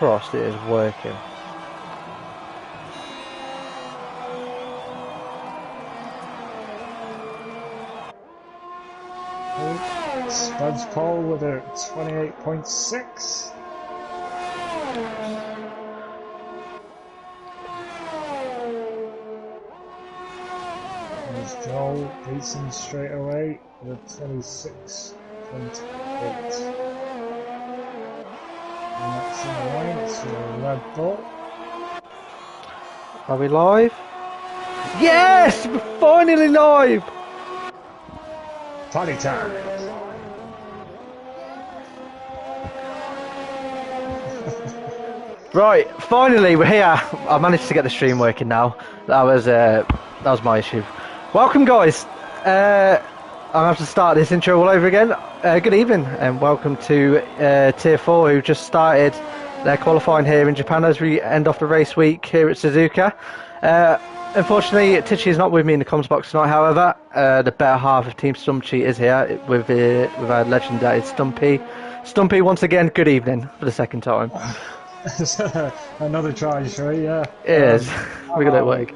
crossed it is working. Spud's pole with a 28.6. There's Joel, beats him straight away with a 26.8. And that's in the line, it's a Red Bull. Are we live? Yes! We're finally live! Party time! Right, finally we're here. I managed to get the stream working now. That was my issue. Welcome, guys. I'm gonna have to start this intro all over again. Good evening and welcome to Tier 4, who just started their qualifying here in Japan as we end off the race week here at Suzuka. Unfortunately, Tichy is not with me in the comms box tonight. However, the better half of Team Stumpy is here with our legendary Stumpy. Stumpy, once again, good evening for the second time. Another try, sure, yeah. It is. We got it work.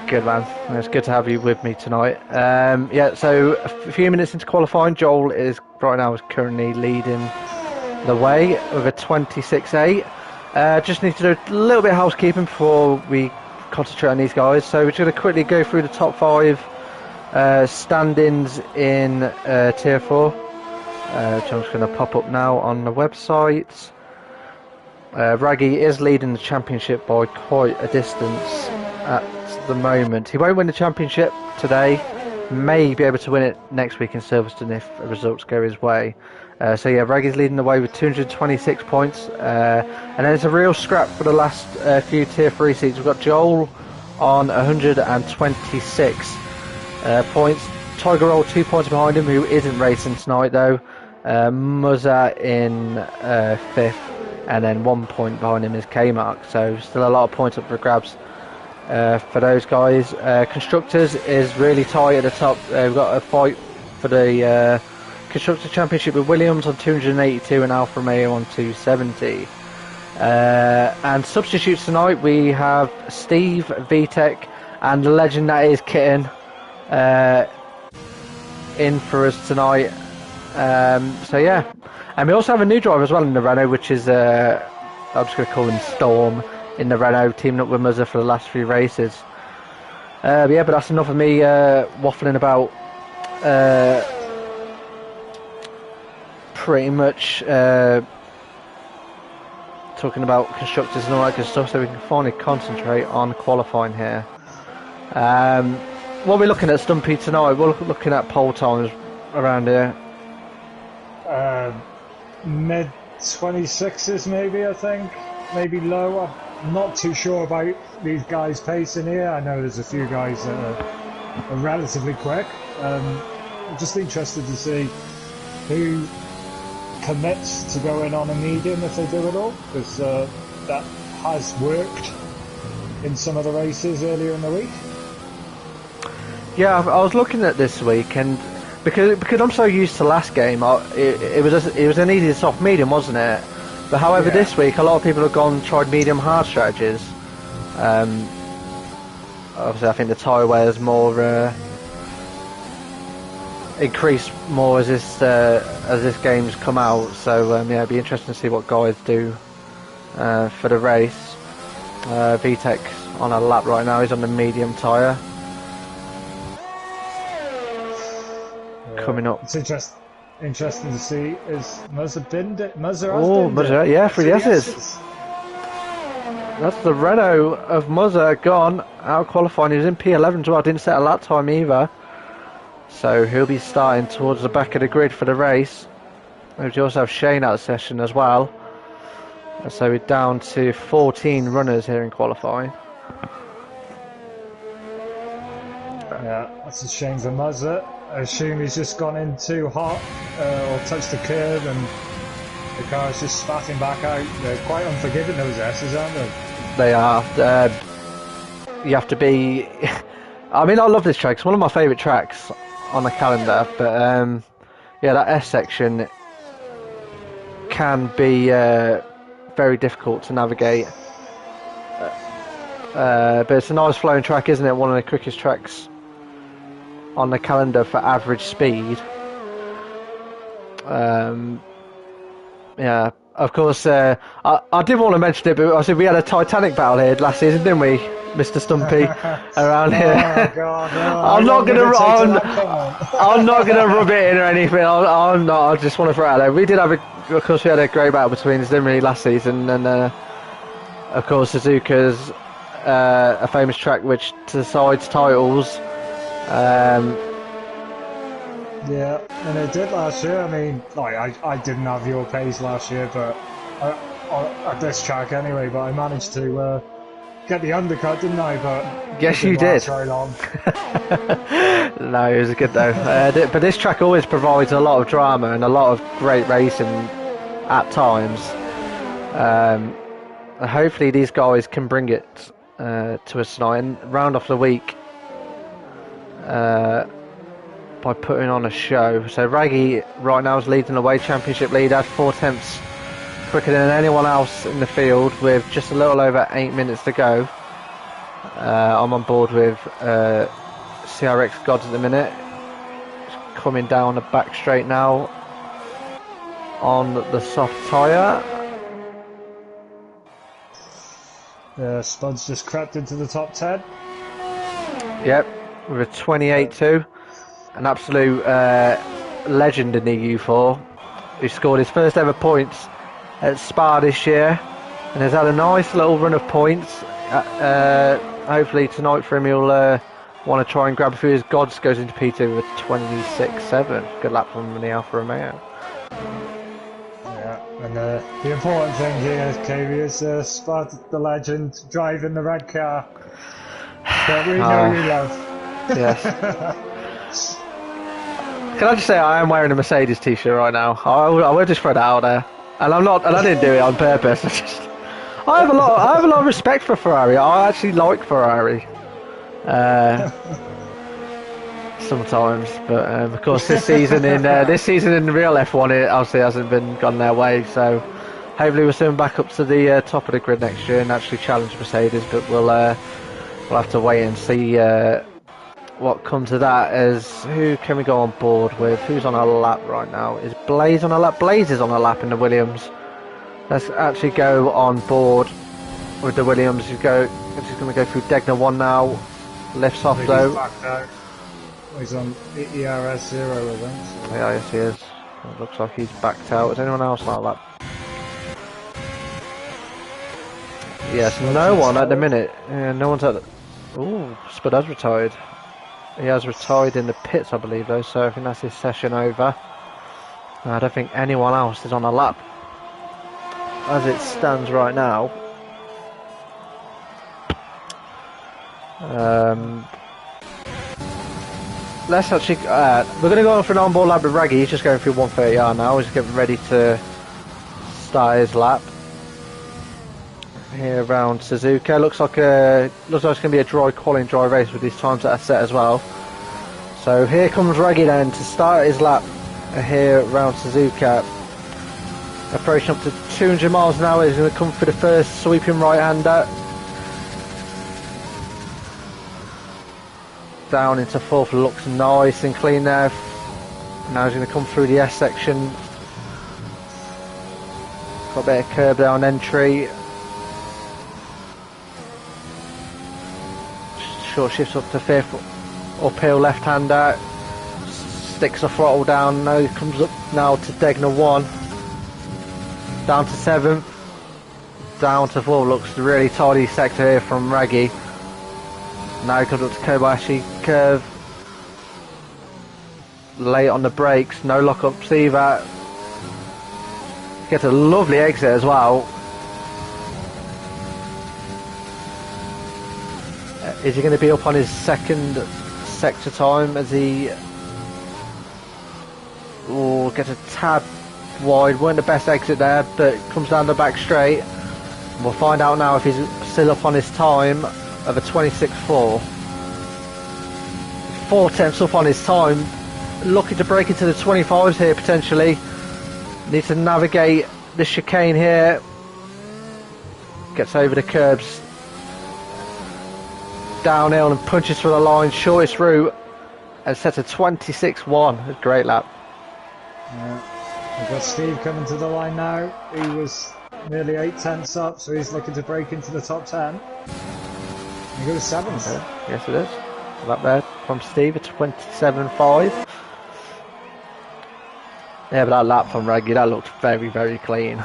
Good, man. It's good to have you with me tonight. Yeah, so a few minutes into qualifying, Joel is right now currently leading the way with a 26.8. Just need to do a little bit of housekeeping before we concentrate on these guys. So we're just going to quickly go through the top 5 standings in Tier 4. Which I'm just going to pop up now on the website. Raggy is leading the championship by quite a distance at the moment. He won't win the championship today, may be able to win it next week in Silverstone if results go his way. So yeah, Raggy's leading the way with 226 points, and then it's a real scrap for the last few Tier 3 seats. We've got Joel on 126 points, Tiger Roll 2 points behind him, who isn't racing tonight though, Muzza in 5th, and then 1 point behind him is K-Mark, so still a lot of points up for grabs for those guys. Constructors is really tight at the top. We've got a fight for the Constructors Championship with Williams on 282 and Alfa Romeo on 270. And substitutes tonight we have Steve, VTech, and the legend that is Kitten in for us tonight. So yeah, and we also have a new driver as well in the Renault, which is I'm just going to call him Storm in the Renault, teaming up with Muzza for the last few races. But yeah, but that's enough of me waffling about pretty much talking about constructors and all that good stuff, so we can finally concentrate on qualifying here. What we're looking at, Stumpy, tonight, we're looking at pole times around here. Mid 26s maybe, I think, maybe lower. I'm not too sure about these guys pacing here. I know there's a few guys that are relatively quick. I'm just interested to see who commits to going on a medium if they do it all, because that has worked in some of the races earlier in the week. Yeah, I was looking at this week, and because I'm so used to last game, it was an easy soft medium, wasn't it? But however, yeah, this week a lot of people have tried medium hard strategies. Obviously, I think the tyre wear is more increased more as this game's come out. So yeah, it'd be interesting to see what guys do for the race. VTech's on a lap right now. He's on the medium tyre. Coming up. It's interesting to see is Muzza binned it. Muzza yeah, for the S's. That's the Renault of Muzza gone out qualifying. He was in P11 as well. Didn't set a lap time either. So he'll be starting towards the back of the grid for the race. We also have Shane out of session as well. So we're down to 14 runners here in qualifying. Yeah, that's a shame for Muzza. I assume he's just gone in too hot or touched the curb and the car's just spatting back out. They're quite unforgiving, those S's, aren't they? They are. You have to be... I mean, I love this track. It's one of my favourite tracks on the calendar, but yeah, that S section can be very difficult to navigate. But it's a nice flowing track, isn't it? One of the quickest tracks on the calendar for average speed. Yeah, of course. I did want to mention it, but I said we had a Titanic battle here last season, didn't we, Mr. Stumpy? Around here. Oh God! No, I'm not gonna rub it in or anything. I'm not. I just want to throw it out there. We did have of course, we had a great battle between us, didn't we, last season? And of course, Suzuka's a famous track which decides titles. Yeah, and it did last year. I mean, like I didn't have your pace last year, but at this track anyway. But I managed to get the undercut, didn't I? But yes, you did. Very long. No, it was good though. But this track always provides a lot of drama and a lot of great racing at times. Hopefully, these guys can bring it to us tonight and round off the week by putting on a show. So Raggy right now is leading the way, championship leader, 4 tenths quicker than anyone else in the field with just a little over 8 minutes to go. I'm on board with CRX Gods at the minute. It's coming down the back straight now on the soft tyre. Spud's just crept into the top 10. Yep, with a 28.2. An absolute legend in the EU4, who scored his first ever points at Spa this year and has had a nice little run of points. Hopefully tonight for him he'll want to try and grab a few. His Gods goes into P2 with a 26.7. Good lap from the Alfa Romeo. Yeah, and the important thing here, KV, is Spud the legend driving the red car that we know you love. Yes. Can I just say I am wearing a Mercedes t-shirt right now? I will just throw that out there, and I'm not, and I didn't do it on purpose. I have a lot of respect for Ferrari. I actually like Ferrari. Sometimes, but of course this season in the real F1 it obviously hasn't gone their way. So hopefully we'll soon back up to the top of the grid next year and actually challenge Mercedes. But we'll have to wait and see what comes of that. As who can we go on board with? Who's on a lap right now? Is Blaze on a lap? Blaze is on a lap in the Williams. Let's actually go on board with the Williams. He's going to go through Degner 1 now. Lifts off though. He's on ERS 0, I think. So. Yeah, yes he is. It looks like he's backed out. Is anyone else like that? Yes, no one at the minute. Yeah, no one's at the... Ooh, Spud has retired. He has retired in the pits, I believe, though, so I think that's his session over. I don't think anyone else is on a lap as it stands right now. Let's actually... we're going to go on for an on-board lap with Raggy. He's just going through 130R now. He's getting ready to start his lap here around Suzuka. Looks like it's going to be a dry qualifying, dry race with these times that are set as well. So here comes Raggy then to start his lap here around Suzuka. Approaching up to 200 miles an hour. He's going to come for the first sweeping right-hander. Down into fourth, looks nice and clean there. Now he's going to come through the S section. Got a bit of curb there on entry. Short shifts up to fifth, uphill left-hander. Sticks the throttle down. Now he comes up now to Degner 1. Down to 7th. Down to 4. Looks really tidy sector here from Raggy. Now he comes up to Kobayashi curve. Late on the brakes, no lock-ups either. Gets a lovely exit as well. Is he going to be up on his second sector time as he gets a tad wide? Weren't the best exit there, but comes down the back straight. We'll find out now if he's still up on his time of a 26.4. 4 tenths up on his time. Looking to break into the 25s here potentially. Needs to navigate the chicane here. gets over the curbs, downhill and punches for the line, shortest route, and sets a 26.1. A great lap. Yeah. We've got Steve coming to the line now. He was nearly 8 tenths up, so he's looking to break into the top 10. He goes 7th. Okay. Yes, it is. A lap there from Steve at 27.5. Yeah, but that lap from Reggie, that looked very, very clean.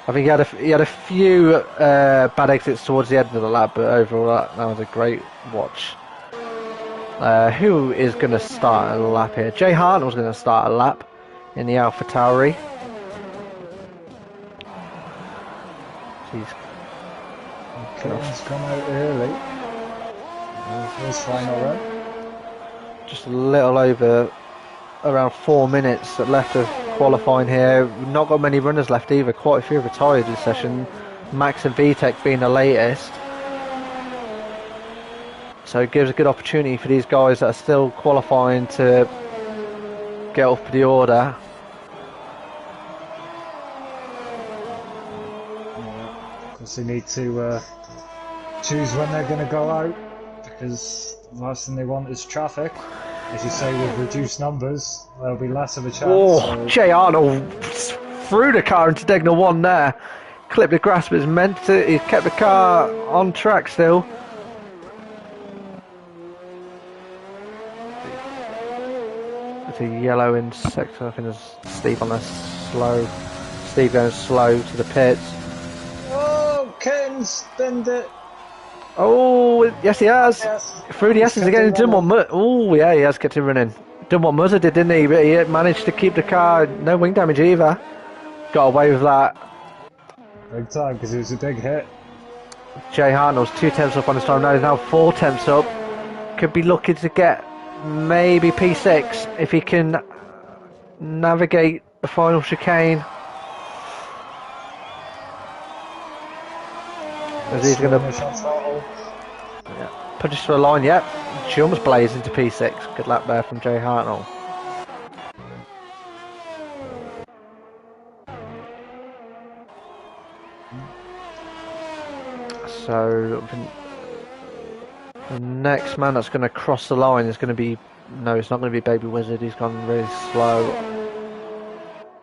I think he had a few bad exits towards the end of the lap, but overall that was a great watch. Who is going to start a lap here? Jay Hartnell's going to start a lap in the Alpha Tauri. He's come out early. His final run. Just a little over around 4 minutes left of qualifying here. We've not got many runners left either. Quite a few retired this session. Max and VTEC being the latest. So it gives a good opportunity for these guys that are still qualifying to get up the order. Of course, they need to choose when they're going to go out, because the last thing they want is traffic. As you say, with reduced numbers, there'll be less of a chance. Oh, so. Jay Arnold threw the car into Degner 1 there. Clipped the grasp as meant to. He's kept the car on track still. It's a yellow in sector. I think there's Steve on a slow. Steve going slow to the pits. Oh, Ken's done it. Oh, yes he has. Yes. Through the S's again. Dunmore Mutter. Oh, yeah, he has kept it running. Dunmore Mutter did, didn't he? But he managed to keep the car. No wing damage either. Got away with that. Big time, because it was a big hit. Jay Hartnell's 2 tenths up on his time now. He's now 4 tenths up. Could be looking to get maybe P6 if he can navigate the final chicane. As he's going to punches to the line, yep. Jumps Blaze into P6. Good lap there from Jay Hartnell. So the next man that's going to cross the line is going to be... No, it's not going to be Baby Wizard. He's gone really slow.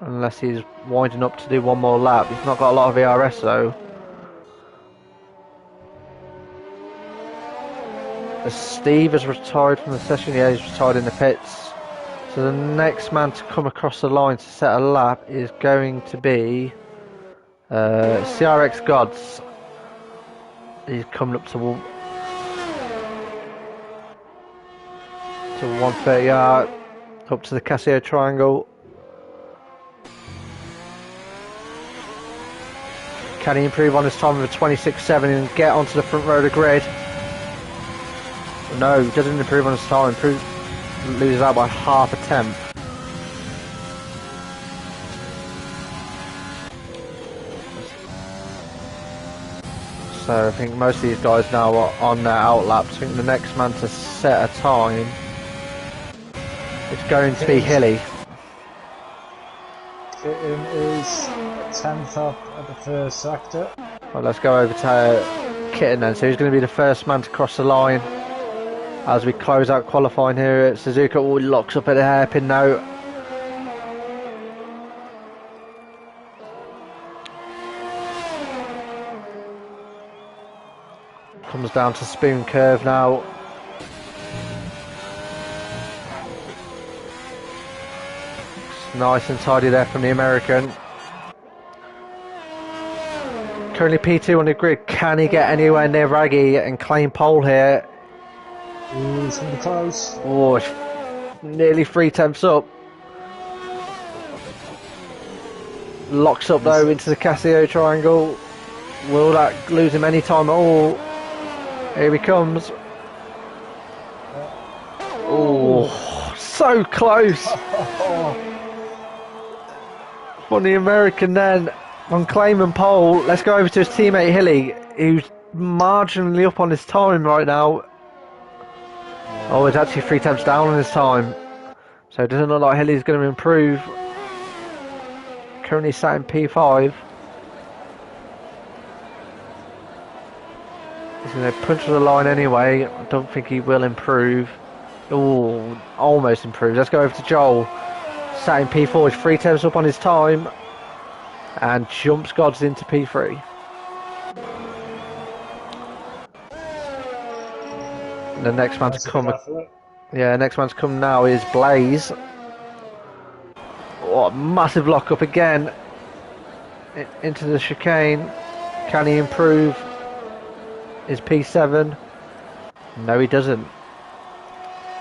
Unless he's winding up to do one more lap. He's not got a lot of ERS though. Steve has retired from the session. Yeah, he's retired in the pits. So the next man to come across the line to set a lap is going to be CRX Gods. He's coming up to 130 yard, up to the Casio Triangle. Can he improve on his time with a 26.7 and get onto the front row of the grid? No, he doesn't improve on his time. Loses out by half a tenth. So I think most of these guys now are on their outlaps. I think the next man to set a time is going to be Hilly. Kitten is 10th up at the first sector. Well, let's go over to Kitten then. So he's going to be the first man to cross the line as we close out qualifying here at Suzuka. Oh, locks up at the hairpin now. Comes down to Spoon Curve now. It's nice and tidy there from the American. Currently P2 on the grid. Can he get anywhere near Raggy and claim pole here? Ooh, it's going to be close. Oh, it's nearly 3 tenths up. Locks up though into the Casio Triangle. Will that lose him any time at all? Here he comes. Oh, so close. On the American then, on claim and pole. Let's go over to his teammate Hilly, who's marginally up on his time right now. Oh, it's actually 3 tenths down on his time. So it doesn't look like Hilly's going to improve. Currently sat in P5. He's going to punch to the line anyway. I don't think he will improve. Oh, almost improved. Let's go over to Joel. Sat in P4 with 3 tenths up on his time. And jumps Gods into P3. And the next man's come. Yeah, next man's come now is Blaze. Oh, massive lock up again. Into the chicane. Can he improve? Is P7? No, he doesn't.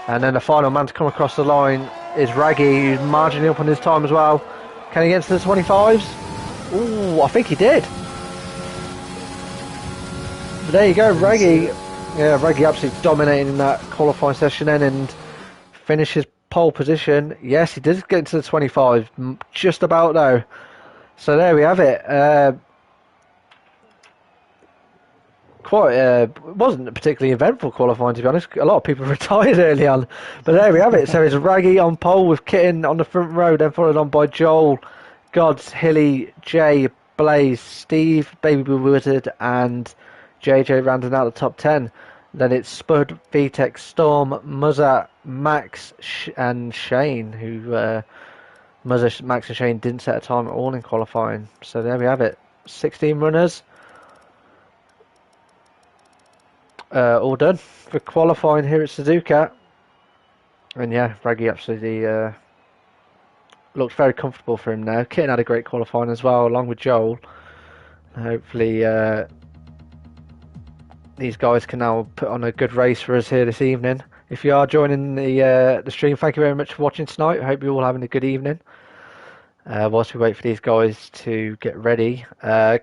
And then the final man to come across the line is Raggy, who's marginally up on his time as well. Can he get to the 25s? Ooh, I think he did. But there you go, Raggy. Yeah, Raggy absolutely dominating that qualifying session then and finishes pole position. Yes, he did get into the 25, just about though. So there we have it. It wasn't a particularly eventful qualifying, to be honest. A lot of people retired early on, but there we have it. So it's Raggy on pole with Kitten on the front row, then followed on by Joel, Gods, Hilly, Jay, Blaze, Steve, Baby Blue Wizard, and JJ rounding out the top 10. Then it's Spud, VTech, Storm, Muzza, Max, and Shane, who Muzza, Max, and Shane didn't set a time at all in qualifying. So there we have it. 16 runners. All done for qualifying here at Suzuka. And yeah, Raggy absolutely looked very comfortable for him now. Kitten had a great qualifying as well, along with Joel. Hopefully these guys can now put on a good race for us here this evening. If you are joining the stream, thank you very much for watching tonight. I hope you're all having a good evening. Whilst we wait for these guys to get ready,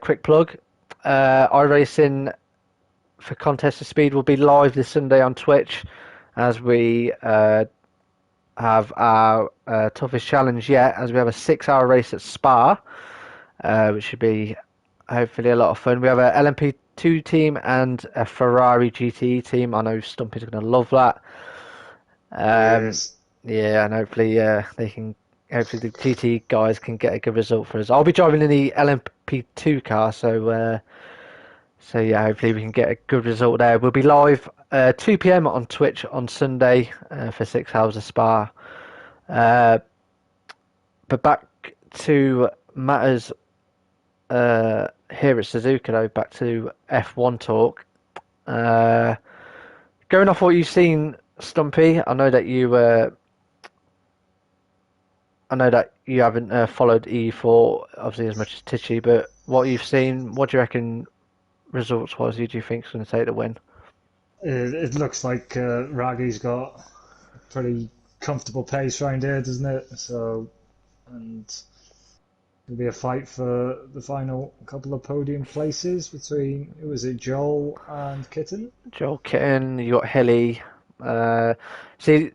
quick plug. iRacing for Contest of Speed will be live this Sunday on Twitch as we have our toughest challenge yet, as we have a 6-hour race at Spa, which should be hopefully a lot of fun. We have a LMP2 team and a Ferrari GTE team. I know Stumpy's going to love that. Yes. Yeah, and hopefully hopefully the GTE guys can get a good result for us. I'll be driving in the LMP2 car, so yeah, hopefully we can get a good result there. We'll be live 2 PM on Twitch on Sunday for 6 hours of Spa. But back to matters here at Suzuka, though, back to F1 talk. Going off what you've seen, Stumpy, I know that you haven't followed EU4 obviously as much as Tichy, but what you've seen, what do you reckon results-wise, who do you think is going to take the win? It looks like Raggy's got a pretty comfortable pace around here, doesn't it? So, and there'll be a fight for the final couple of podium places between, who was it, Joel and Kitten? Joel, Kitten, you got Hilly. See,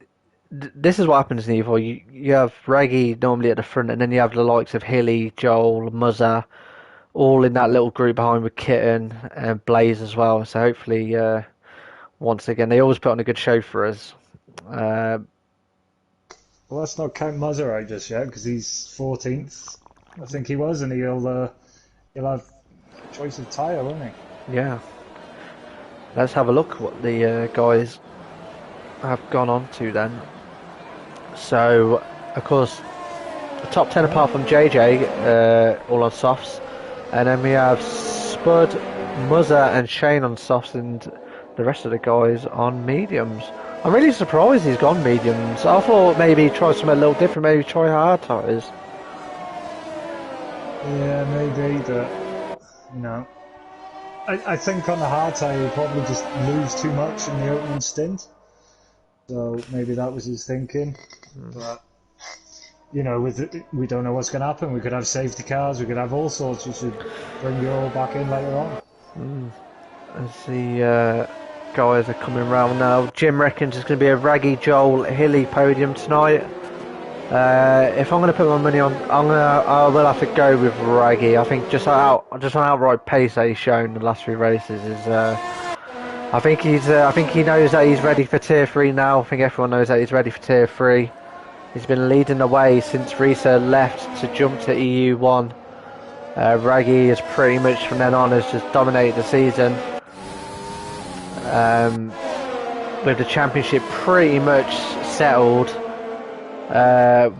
this is what happens in EU4. You have Raggy normally at the front, and then you have the likes of Hilly, Joel, Muzza, all in that little group behind with Kitten and Blaze as well. So hopefully, once again, they always put on a good show for us. Well, let's not count Muzza out just yet, because he's 14th, I think he was, and he'll have choice of tyre, won't he? Yeah. Let's have a look what the guys have gone on to then. So, of course, the top 10 apart from JJ, all on softs. And then we have Spud, Muzza and Shane on softs and the rest of the guys on mediums. I'm really surprised he's gone mediums. I thought maybe try something a little different, maybe try hard tyres. Yeah, maybe, but, you know. I think on the hard tyre he'll probably just lose too much in the opening stint. So maybe that was his thinking. But, you know, we don't know what's going to happen. We could have safety cars, we could have all sorts. You should bring you all back in later on. As the guys are coming round now. Jim reckons it's going to be a Raggy, Joel, Hilly podium tonight. If I'm going to put my money on, I will have to go with Raggy. I think just on outright pace that he's shown the last few races is. I think he knows that he's ready for Tier 3 now. I think everyone knows that he's ready for Tier 3. He's been leading the way since Risa left to jump to EU1. Raggy is pretty much from then on has just dominated the season. with the championship pretty much settled,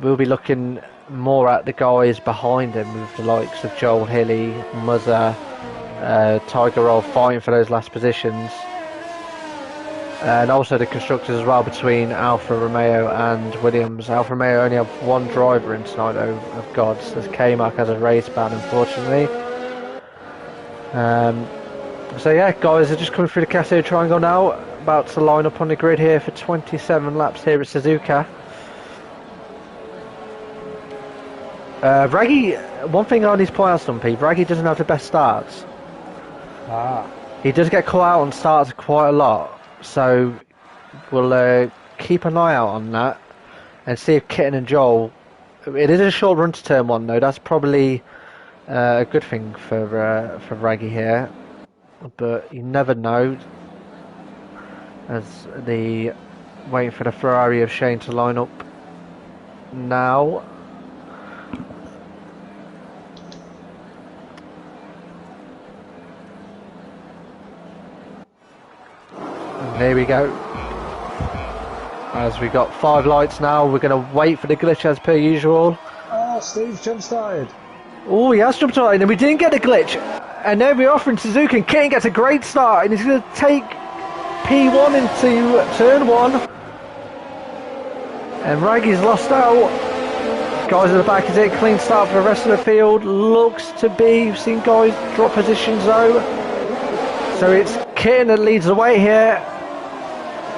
we'll be looking more at the guys behind him, with the likes of Joel Hilly, Muzza, Tiger Roll fighting for those last positions. And also the constructors as well, between Alfa Romeo and Williams. Alfa Romeo only have one driver in tonight of gods, as K-Mac has a race ban, unfortunately. So yeah, guys are just coming through the Casio Triangle now, about to line up on the grid here for 27 laps here at Suzuka. Raggy, one thing I need to point out, Stumpy, Raggy doesn't have the best starts. He does get caught out on starts quite a lot, so we'll keep an eye out on that and see if Kitten and Joel... It is a short run to turn one though, that's probably a good thing for Raggy here, but you never know, as the waiting for the Ferrari of Shane to line up now. There we go. As we got 5 lights now, we're going to wait for the glitch as per usual. Oh, Steve's jump started. Oh, he has jump started, and we didn't get the glitch. And then we're offering Suzuki, and Kane gets a great start, and he's going to take P1 into turn 1. And Raggy's lost out. Guys at the back, is it a clean start for the rest of the field? Looks to be. We've seen guys drop positions though. So it's Kitten that leads the way here,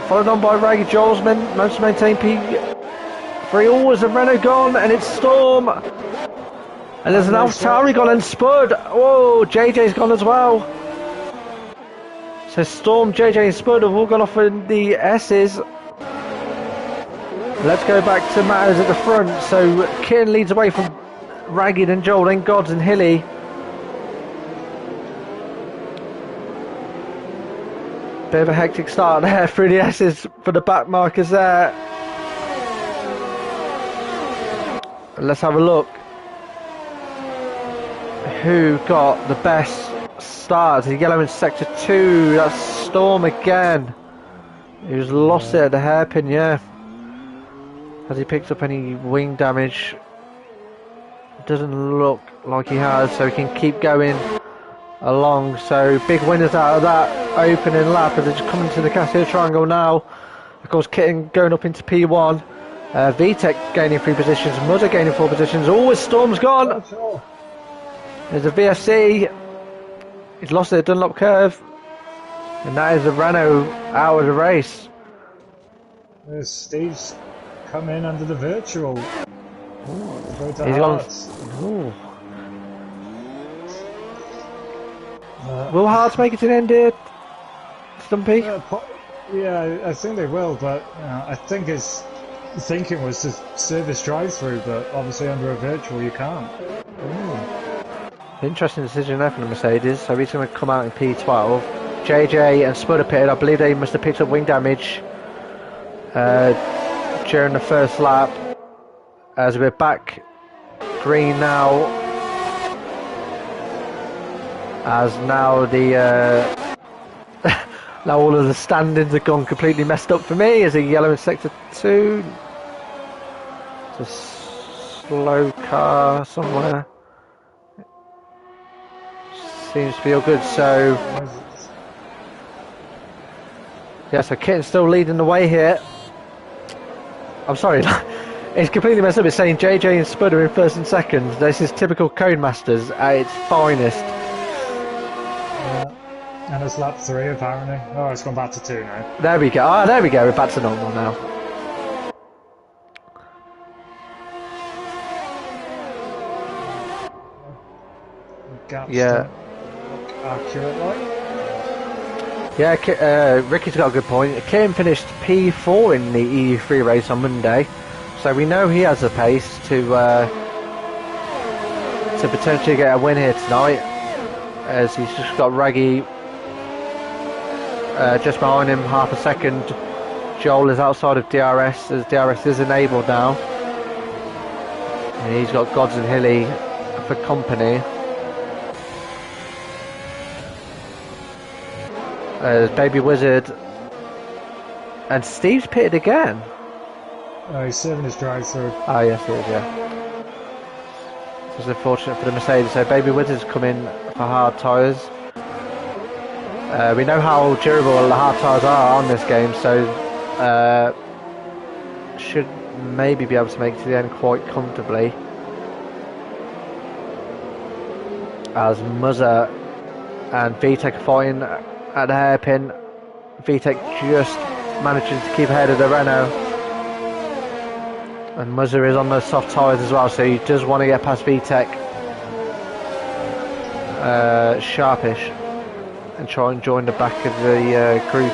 followed on by Raggy. Joel's managed to maintain P3. Always a Renault gone, and it's Storm. And there's an AlphaTauri gone, and Spud. Whoa, JJ's gone as well. So Storm, JJ and Spud have all gone off in the S's. Let's go back to matters at the front. So Kitten leads away from Raggy, then Joel, then Gods and Hilly. Bit of a hectic start there through the S's for the back markers there. Let's have a look who got the best start. The yellow in sector 2, that's Storm again. He's lost it at the hairpin, yeah. Has he picked up any wing damage? Doesn't look like he has, so he can keep going along. So big winners out of that opening lap as they just come into the Casio Triangle now. Of course, Kitten going up into P1. VTEC gaining 3 positions, Mudder gaining 4 positions. Always Storm's gone. There's a VFC. He's lost it at Dunlop Curve. And that is a Renault out of the race. There's Steve's come in under the virtual. He's gone. Will Hearts make it to the end here, Stumpy? Yeah, I think they will, but I think his thinking was to service drive-through, but obviously under a virtual you can't. Interesting decision there from the Mercedes. So he's going to come out in P12. JJ and Spud are pitted. I believe they must have picked up wing damage during the first lap. As we're back green now. As now the now all of the standings have gone completely messed up for me. As a yellow in sector 2. It's a slow car somewhere. Seems to be all good. So yeah, so Kitten's still leading the way here. I'm sorry, it's completely messed up. It's saying JJ and Spud are in first and second. This is typical Codemasters at its finest. And it's lap 3 apparently. Oh, it's gone back to 2 now. There we go. Ah, there we go. We're back to normal now. Gaps Yeah. Accurate, like. Yeah, Ricky's got a good point. Kim finished P4 in the EU3 race on Monday, so we know he has the pace to potentially get a win here tonight, as he's just got Raggy just behind him, half a second. Joel is outside of DRS, as DRS is enabled now, and he's got Gods and Hilly for company. There's Baby Wizard. And Steve's pitted again. He's serving his drive-through. Oh, yes, he is, yeah. This is unfortunate for the Mercedes. So Baby Wizard's come in for hard tyres. We know how durable the hard tyres are on this game, so should maybe be able to make it to the end quite comfortably. As Muzzer and VTEC are fighting at the hairpin. VTEC just managing to keep ahead of the Renault. And Muzzer is on those soft tyres as well, so he does want to get past VTEC sharpish and try and join the back of the group.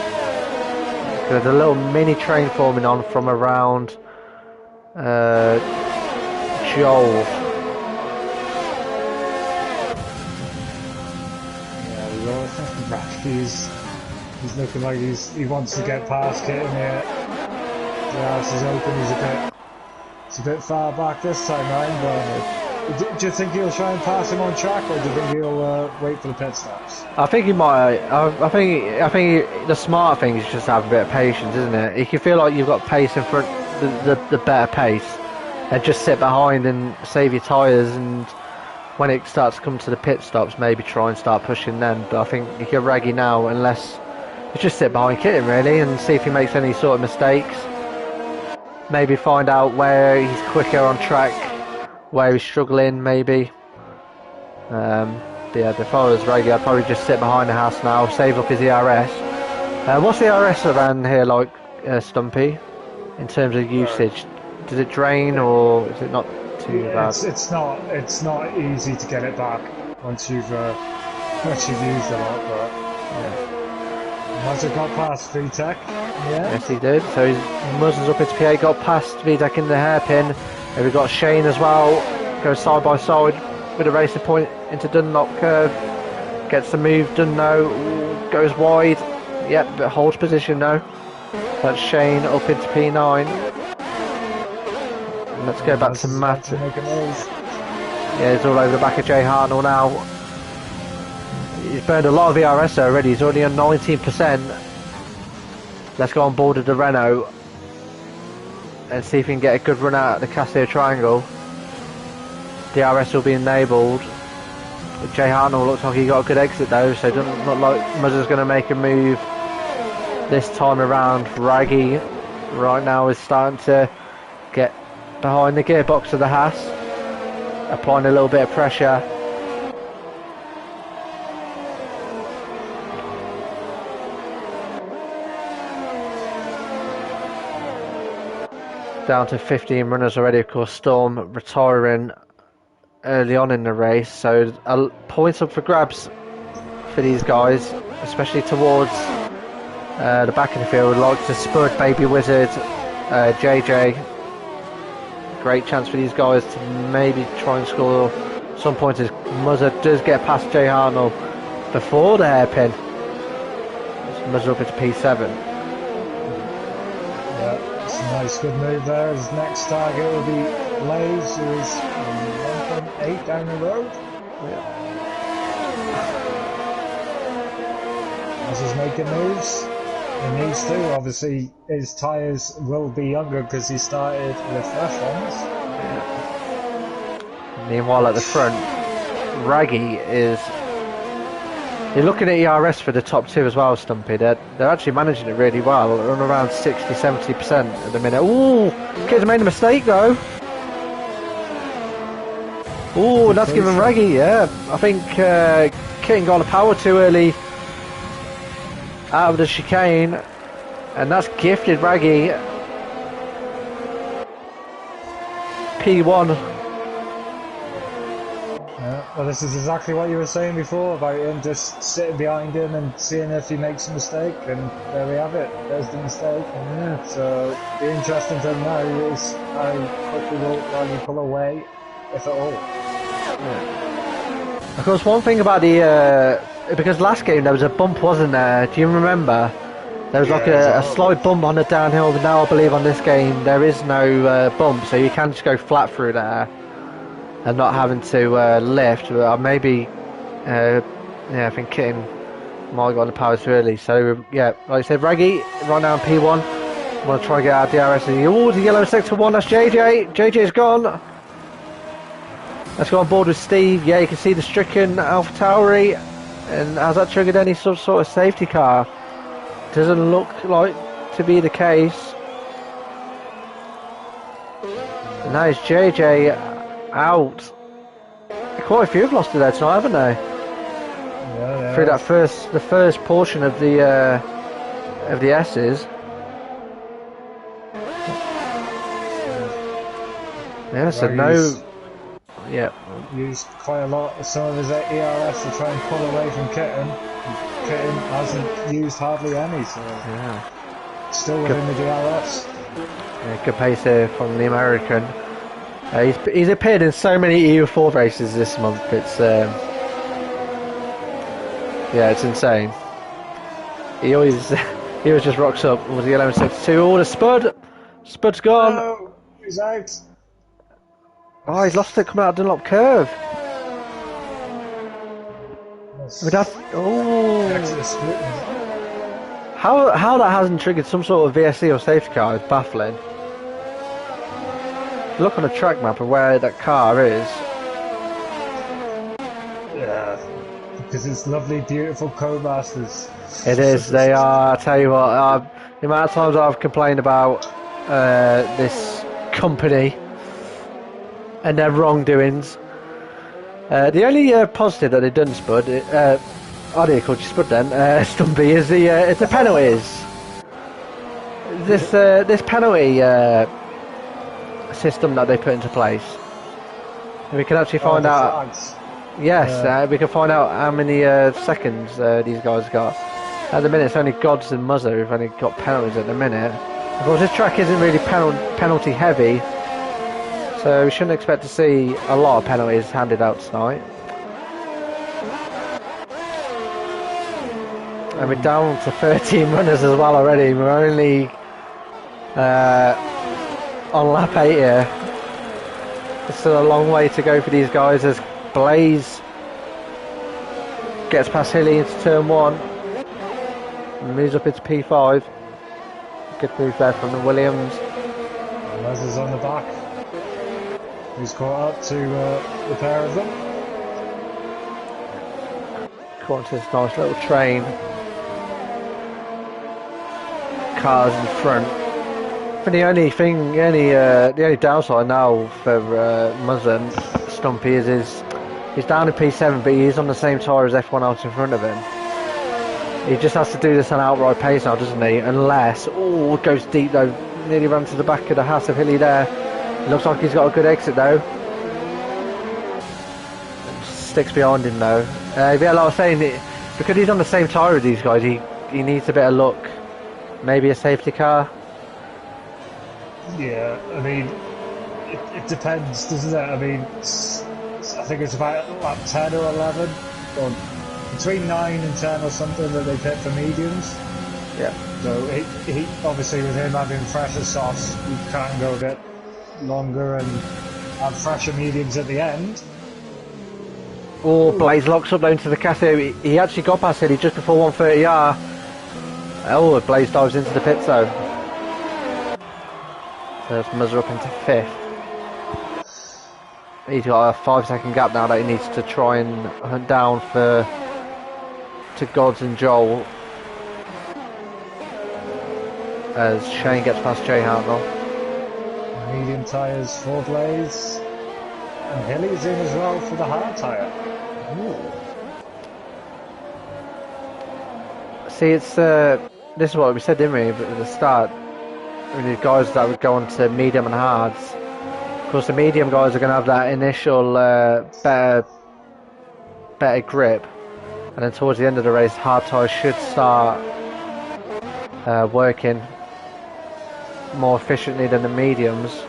There's a little mini train forming on from around Joel. He's looking like he wants to get past Kitten here. The house is open. He's a bit far back this time round. But do you think he'll try and pass him on track, or do you think he'll wait for the pit stops? I think he might. I think the smart thing is just to have a bit of patience, isn't it? If you feel like you've got pace in front, the better pace, and just sit behind and save your tyres, and when it starts to come to the pit stops, maybe try and start pushing then. But I think if you're Raggy now, unless you just sit behind Kitten really and see if he makes any sort of mistakes. Maybe find out where he's quicker on track, where he's struggling maybe. But yeah, if I was Raggy, I'd probably just sit behind the house now, save up his ERS. What's the ERS around here like, Stumpy, in terms of usage? Does it drain or is it not too bad? It's not easy to get it back once you've used a lot, but yeah. Muzzer got past VTEC. Yeah. Yes, he did. So Muzzer's up into P8, got past VTEC in the hairpin. And we've got Shane as well, goes side by side with a racing point into Dunlop curve. Gets the move, Dunno, goes wide. Yep, but holds position though. That's Shane up into P9. And let's go back to Matt. Yeah, he's all over the back of Jay Hartnell now. He's burned a lot of ERS already. He's already on 19%. Let's go on board of the Renault and see if we can get a good run out of the Castillo Triangle. DRS will be enabled. Jay Hartnell looks like he got a good exit though, so it doesn't look like Muzzer's going to make a move this time around. Raggy right now is starting to get behind the gearbox of the Haas, applying a little bit of pressure. Down to 15 runners already, of course. Storm retiring early on in the race, so points up for grabs for these guys, especially towards the back of the field. Like to Spud, Baby Wizard, JJ. Great chance for these guys to maybe try and score some points. As Muzzer does get past Jay Hartnell before the hairpin. Muzzer up into P7. Nice, good move there. His next target will be Lays, who is 1.8 down the road. Yeah. As he's making moves, he needs to. Obviously, his tyres will be younger because he started with fresh ones. Yeah. Meanwhile, at the front, Raggy is. You're looking at ERS for the top two as well, Stumpy. They're actually managing it really well. They're on around 60-70% at the minute. Ooh, kids made a mistake though. Ooh, that's given Raggy, yeah. I think Kitten got on the power too early out of the chicane, and that's gifted Raggy P1. Well, this is exactly what you were saying before about him just sitting behind him and seeing if he makes a mistake, and there we have it. There's the mistake. Yeah. So, the interesting to know is how quickly will Raggy pull away, if at all. Yeah. Of course, one thing about the because last game there was a bump, wasn't there? Do you remember? There was like a slight bump on the downhill, but now I believe on this game there is no bump, so you can just go flat through there and not having to lift. Maybe, yeah, I think Kitten My God, the power's early. So, yeah, like I said, Raggy, right now in P1. Want to try and get out DRS. Oh, the yellow sector 1, that's JJ. JJ's gone. Let's go on board with Steve. Yeah, you can see the stricken Alpha Tauri. And has that triggered any sort of safety car? Doesn't look like to be the case. And now it's JJ out. Quite a few have lost it there tonight, haven't they? Yeah, Through that the first portion of the S's. Yeah, so no. Yeah. Used quite a lot of some of his ERS to try and pull away from Kitten. Kitten hasn't used hardly any, so Yeah. still within the DRS. Yeah, good pace here from the American. He's appeared in so many EU4 races this month. It's yeah, it's insane. He always just rocks up with the 11.62. Oh, the Spud! Spud's gone. No, he's out. Oh, he's lost it coming out of Dunlop curve. Yes. But that's, oh, Exit split. how that hasn't triggered some sort of VSC or safety car is baffling. Look on the track map of where that car is. Yeah, because it's lovely, beautiful Codemasters. It is. They are. I tell you what. The amount of times I've complained about this company and their wrongdoings. The only positive that they've done, Spud, what do you call you, Spud then, Stumpy, is the penalties. This penalty system that they put into place. And we can actually find out. Flags. Yes, we can find out how many seconds these guys got. At the minute, it's only Gods and Muzzer who've only got penalties at the minute. Of course, this track isn't really penalty heavy, so we shouldn't expect to see a lot of penalties handed out tonight. And we're down to 13 runners as well already. We're only on lap 8 here. It's still a long way to go for these guys as Blaze gets past Hilly into turn 1 and moves up into P5. Good move there from the Williams. Les is on the back. He's caught up to the pair of them. Caught into this nice little train. Cars in front. But the only downside now for Muzzin Stumpy is he's down in P7, but he's on the same tyre as F1 out in front of him. He just has to do this on outright pace now, doesn't he? Unless, oh, it goes deep though. Nearly ran to the back of the house of Hilly there. Looks like he's got a good exit though. Sticks behind him though. Yeah, like I was saying, because he's on the same tyre with these guys, he needs a bit of luck. Maybe a safety car. Yeah, I mean, it depends, doesn't it? I mean, I think it's about like 10 or 11, or between 9 and 10 or something that they pick for mediums. Yeah. So he obviously with him having fresher softs, he can go a bit longer and have fresher mediums at the end. Oh, Blaze locks up down to the Casio. He actually got past Hilly just before 130R. Oh, Blaze dives into the pit zone. So it's Muzzer up into 5th. He's got a 5-second gap now that he needs to try and hunt down to Gods and Joel. As Shane gets past Jay Hartnell. Medium tyres for Blaze. And Hilly's in as well for the hard tyre. See, it's this is what we said, didn't we, at the start? We need guys that would go on to medium and hards. Of course, the medium guys are going to have that initial better grip, and then towards the end of the race, hard tyres should start working more efficiently than the mediums.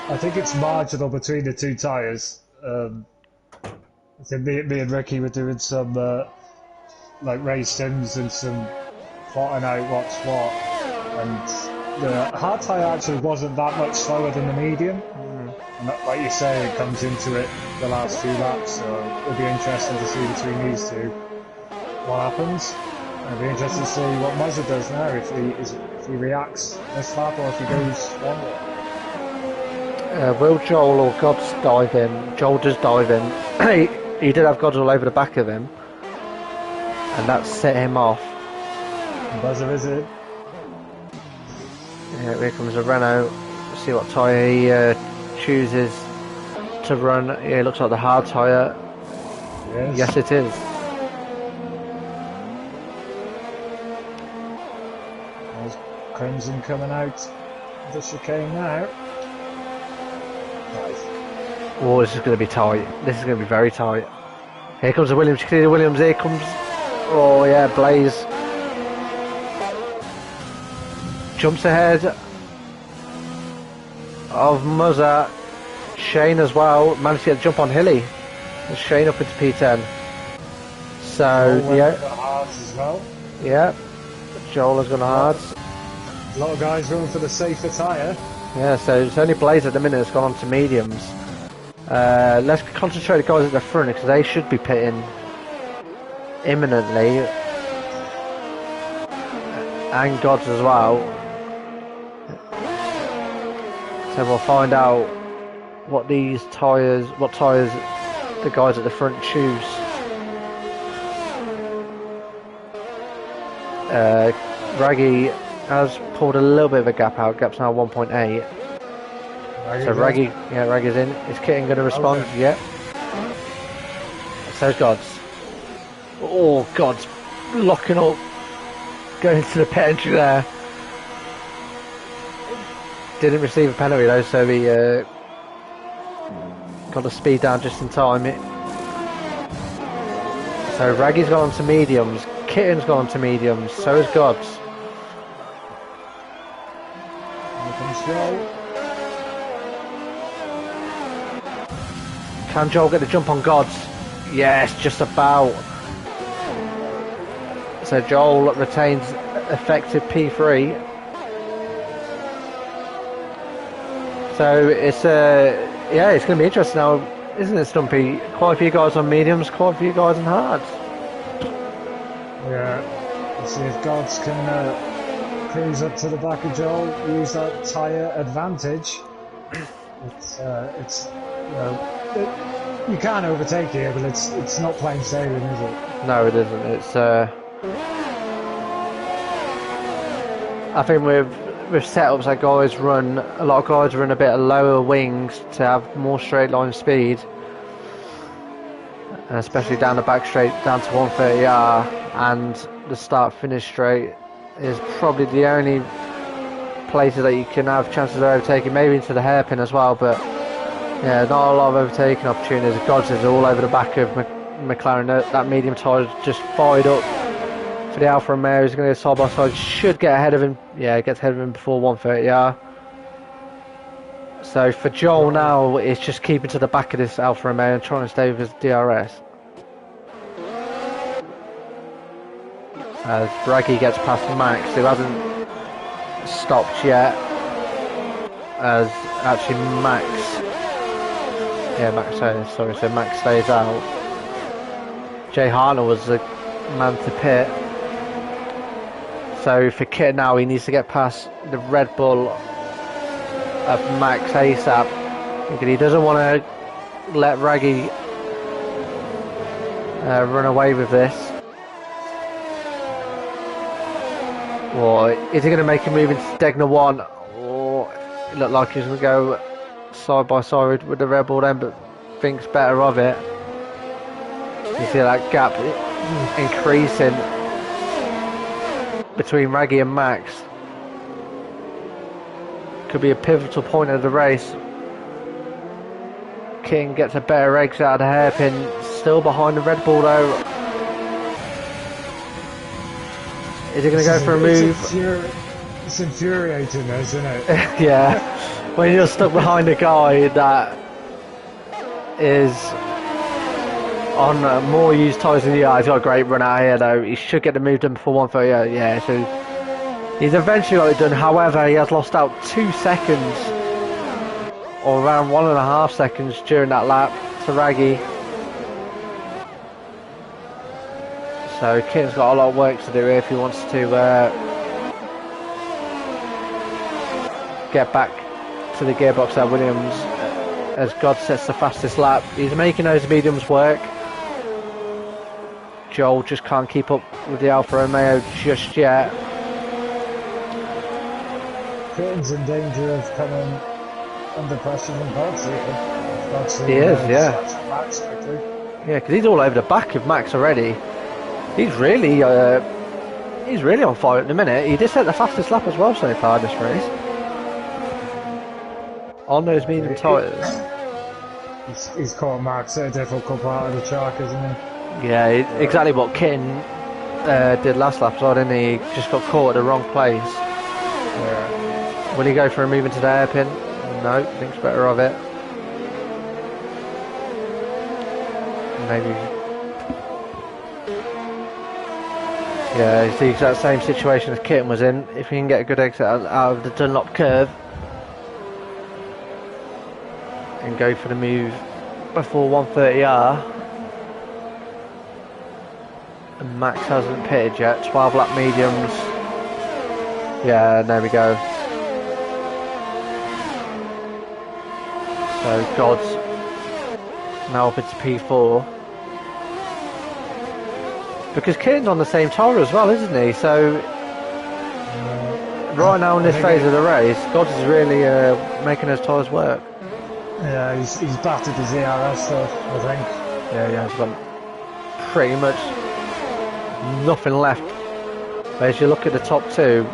I think it's marginal between the two tyres. I think me and Ricky were doing some like race sims and some plotting out what's what, and the hard tyre actually wasn't that much slower than the medium. And like you say, it comes into it the last few laps, so it'll be interesting to see between these two what happens. It'll be interesting to see what Muzza does now, if he reacts this lap or if he goes longer. Will Joel or Gods dive in? Joel does dive in. he did have Gods all over the back of him, and that set him off. Buzzer, is it? Yeah, here comes a Renault. Let's see what tyre he chooses to run. Yeah, it looks like the hard tyre. Yes, it is. There's Crimson coming out the chicane now. Nice. Oh, this is going to be tight. This is going to be very tight. Here comes the Williams. Williams. Here comes. Oh yeah, Blaze jumps ahead of Muzza. Shane as well managed to get a jump on Hilly. Shane up into P10. So yeah, hards as well. Yeah, Joel has gone hards. A lot of guys going for the safer tyre. Yeah, so it's only Blaze at the minute that's gone on to mediums. Let's concentrate the guys at the front because they should be pitting imminently, and Gods as well. So we'll find out what tyres the guys at the front choose. Raggy has pulled a little bit of a gap out. Gap's now 1.8. So Raggy's in. Is Kitten going to respond? Okay. Yeah. So's Gods. Oh, Gods locking up, going into the pit entry there. Didn't receive a penalty though, so he got the speed down just in time. So Raggy's gone on to mediums, Kitten's gone on to mediums, so is Gods. Can Joel get the jump on Gods? Yes, just about. So Joel retains effective P3. So it's it's going to be interesting now, isn't it, Stumpy? Quite a few guys on mediums, quite a few guys on hards. Yeah, let's see if Gods can cruise up to the back of Joel, use that tyre advantage. You can't overtake here, but it's not plain sailing, is it? No, it isn't. It's I think with setups that guys run, a lot of guys run a bit of lower wings to have more straight line speed, and especially down the back straight down to 130R, and the start finish straight is probably the only places that you can have chances of overtaking, maybe into the hairpin as well, but yeah, not a lot of overtaking opportunities. Gods is all over the back of McLaren. That medium tyre just fired up for the Alfa Romeo. He's going to go side by side, should get ahead of him. Yeah, gets ahead of him before 130R. So for Joel now, it's just keeping to the back of this Alfa Romeo and trying to stay with his DRS. As Braggy gets past Max, who hasn't stopped yet. As actually Max stays out. Jay Hartner was the man to pit. So for Kit now, he needs to get past the Red Bull of Max ASAP, because he doesn't want to let Raggy run away with this. Or is he going to make a move into Stegner 1? Or it looked like he's going to go side by side with the Red Bull then, but thinks better of it. You see that gap increasing between Raggy and Max. Could be a pivotal point of the race. King gets a better exit out of the hairpin, still behind the Red Bull though. Is he going to go for a move? It's infuriating, isn't it? Yeah, when you're stuck behind a guy that is on more used tyres than you are. He's got a great run out here though. He should get the move done before 130. Yeah, so he's eventually got it done. However, he has lost out 2 seconds or around 1.5 seconds during that lap to Raggy. So Kitten's got a lot of work to do here if he wants to get back to the gearbox at Williams, as God sets the fastest lap. He's making those mediums work. Joel just can't keep up with the Alfa Romeo just yet. Kitten's in danger of coming under pressure from Boxley. He is, yeah. Max quickly. Yeah, because he's all over the back of Max already. He's really on fire at the minute. He did set the fastest lap as well so far this race. On those medium tyres. He's caught Max at a difficult part of the track, isn't he? Yeah, exactly what Kitten did last lap, so didn't he? He just got caught at the wrong place. Yeah. Will he go for a move into the hairpin? No, thinks better of it. Maybe. Yeah, it's the exact same situation as Kitten was in. If he can get a good exit out of the Dunlop curve and go for the move before 130R. And Max hasn't pitted yet. 12 lap mediums. Yeah, there we go. So God's now up into P4. Because Kitten's on the same tyre as well, isn't he? So right now in this phase of the race, God's is really making his tyres work. Yeah, he's battered his ERS stuff, I think. Yeah, he's got pretty much nothing left. But as you look at the top two,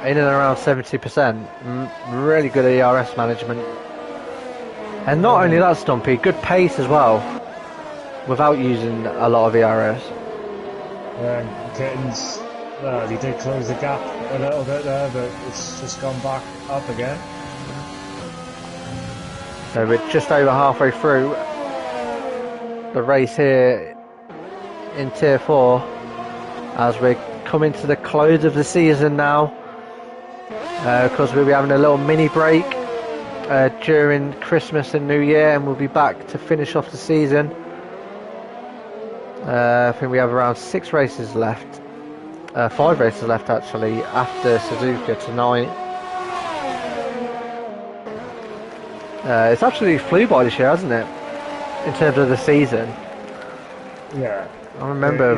in and around 70%, really good ERS management. And not only that, Stumpy, good pace as well, without using a lot of ERS. Kitten's, he did close the gap a little bit there, but it's just gone back up again. So we're just over halfway through the race here in Tier 4 as we're coming to the close of the season now, because we'll be having a little mini break during Christmas and New Year, and we'll be back to finish off the season. I think we have around 6 races left, 5 races left actually after Suzuka tonight. It's absolutely flew by this year, hasn't it, in terms of the season? Yeah. I remember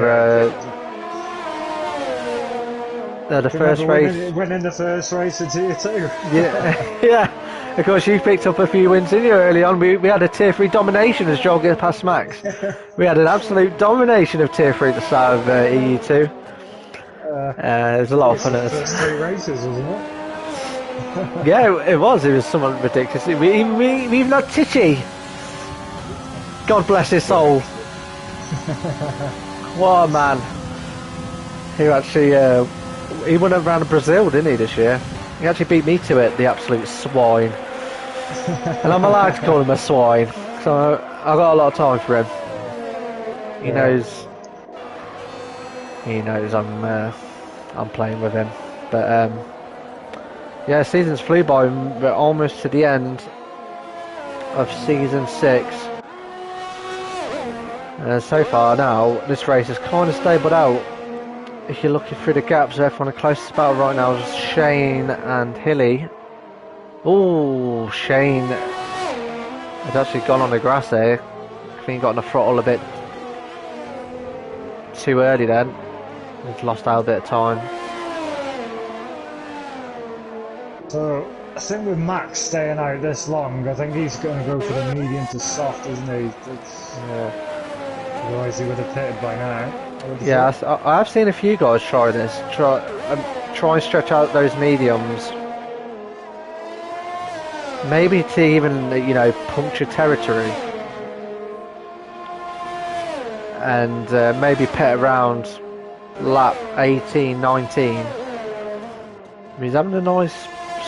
the first race. Winning the first race in Tier 2. Yeah, yeah. Of course, you picked up a few wins in you early on. We had a Tier 3 domination as Joel gets past Max. We had an absolute domination of Tier 3 at the start of EU2. It was a lot of fun. The first 3 races, wasn't it? Yeah, it was. It was somewhat ridiculous. We even had Tichy. God bless his soul. What a man. He actually he went around Brazil, didn't he, this year? He actually beat me to it, the absolute swine. And I'm allowed to call him a swine, so I've got a lot of time for him. He knows I'm playing with him. But yeah, seasons flew by. We're almost to the end of season 6. So far now, this race has kind of stabled out. If you're looking through the gaps, everyone the closest battle right now is Shane and Hilly. Oh, Shane has actually gone on the grass there. I think he got on the throttle a bit too early then. He's lost out a bit of time. So, I think with Max staying out this long, I think he's going to go for the medium to soft, isn't he? Yeah. Otherwise he would have pitted by now. Yeah, I've seen a few guys try this. Try and stretch out those mediums. Maybe to even, puncture territory. And maybe pit around lap 18, 19. He's having a nice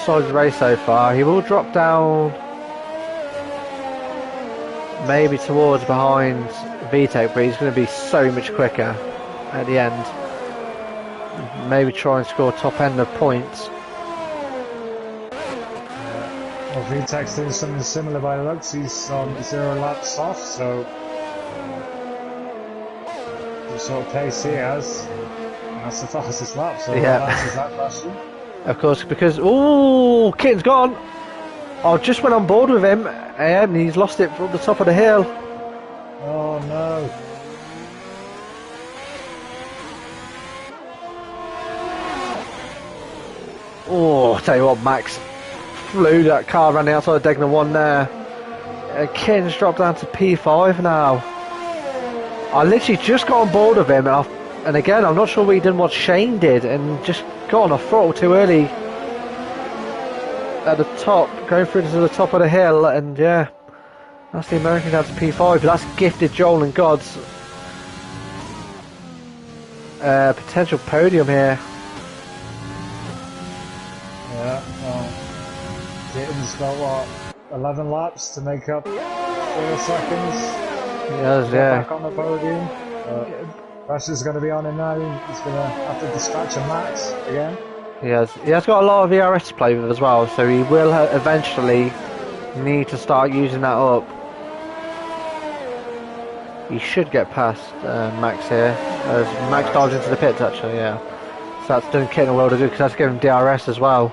size race so far. He will drop down maybe towards behind VTEC, but he's going to be so much quicker at the end. Maybe try and score top end of points. Well, VTech's doing something similar by the looks. He's on 0 laps off, so the sort of pace he has, and that's the fastest lap, so Yeah. that answers that question. Of course, because ooh, Kitten's gone. I just went on board with him, and he's lost it from the top of the hill. Oh no. Oh, I tell you what, Max flew that car around the outside of Degner 1 there. Kitten's dropped down to P5 now. I literally just got on board with him, and again, I'm not sure what he did, what Shane did, and just got on a throttle too early at the top, going through to the top of the hill, and yeah, that's the American down to P5, but that's gifted Joel and Gods potential podium here. Yeah, well, Kitten's got what, 11 laps to make up 4 seconds. Yes, yeah. Back on the podium. Pressure's going to be on him now. He's going to have to dispatch a Max again. He has got a lot of ERS to play with as well, so he will eventually need to start using that up. He should get past Max here, as Max dives into the pits actually, yeah. So that's doing Kitten a world of good, because that's giving him DRS as well.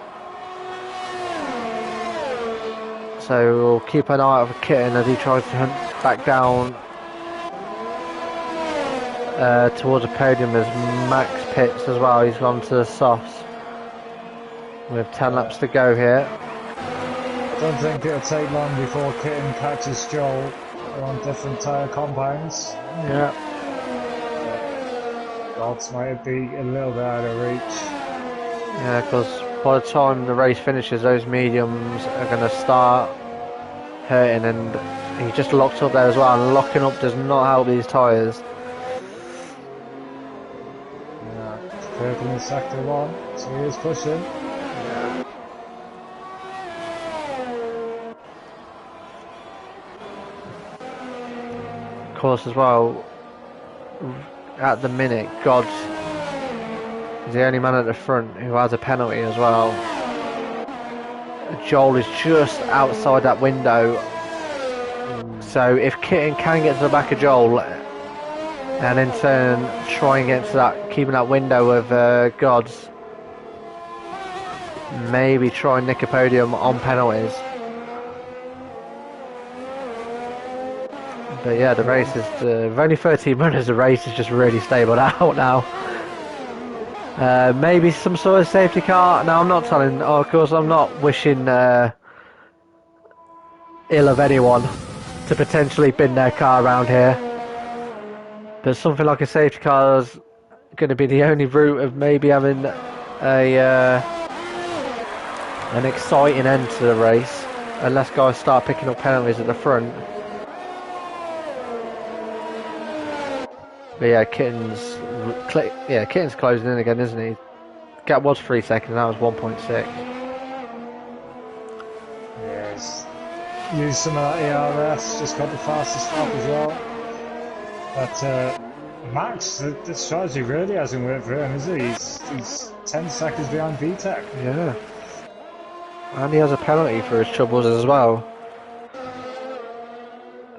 So we'll keep an eye out for Kitten as he tries to hunt back down towards the podium as Max pits as well. He's gone to the softs with 10 laps to go here. I don't think it'll take long before Kitten catches Joel. They're on different tyre compounds. Yeah. Gods might be a little bit out of reach. Yeah, because by the time the race finishes, those mediums are going to start hurting, and he just locked up there as well, and locking up does not help these tyres. Yeah, purple in sector 1, so he is pushing. Of course, as well, at the minute, Gods is the only man at the front who has a penalty as well. Joel is just outside that window, so if Kitten can get to the back of Joel and in turn try and get to that, keeping that window of Gods, maybe try and nick a podium on penalties. But yeah, the race is only 13 runners. The race is just really stable out now. Maybe some sort of safety car. No, I'm not telling. Oh, of course, I'm not wishing ill of anyone to potentially bin their car around here. But something like a safety car is going to be the only route of maybe having an exciting end to the race, unless guys start picking up penalties at the front. But yeah, Kitten's closing in again, isn't he? Gap was 3 seconds, now it's 1.6. Yes. Used some of that ERS, just got the fastest lap as well. But Max, the strategy really hasn't worked for him, is it? He's 10 seconds behind VTech. Yeah. And he has a penalty for his troubles as well.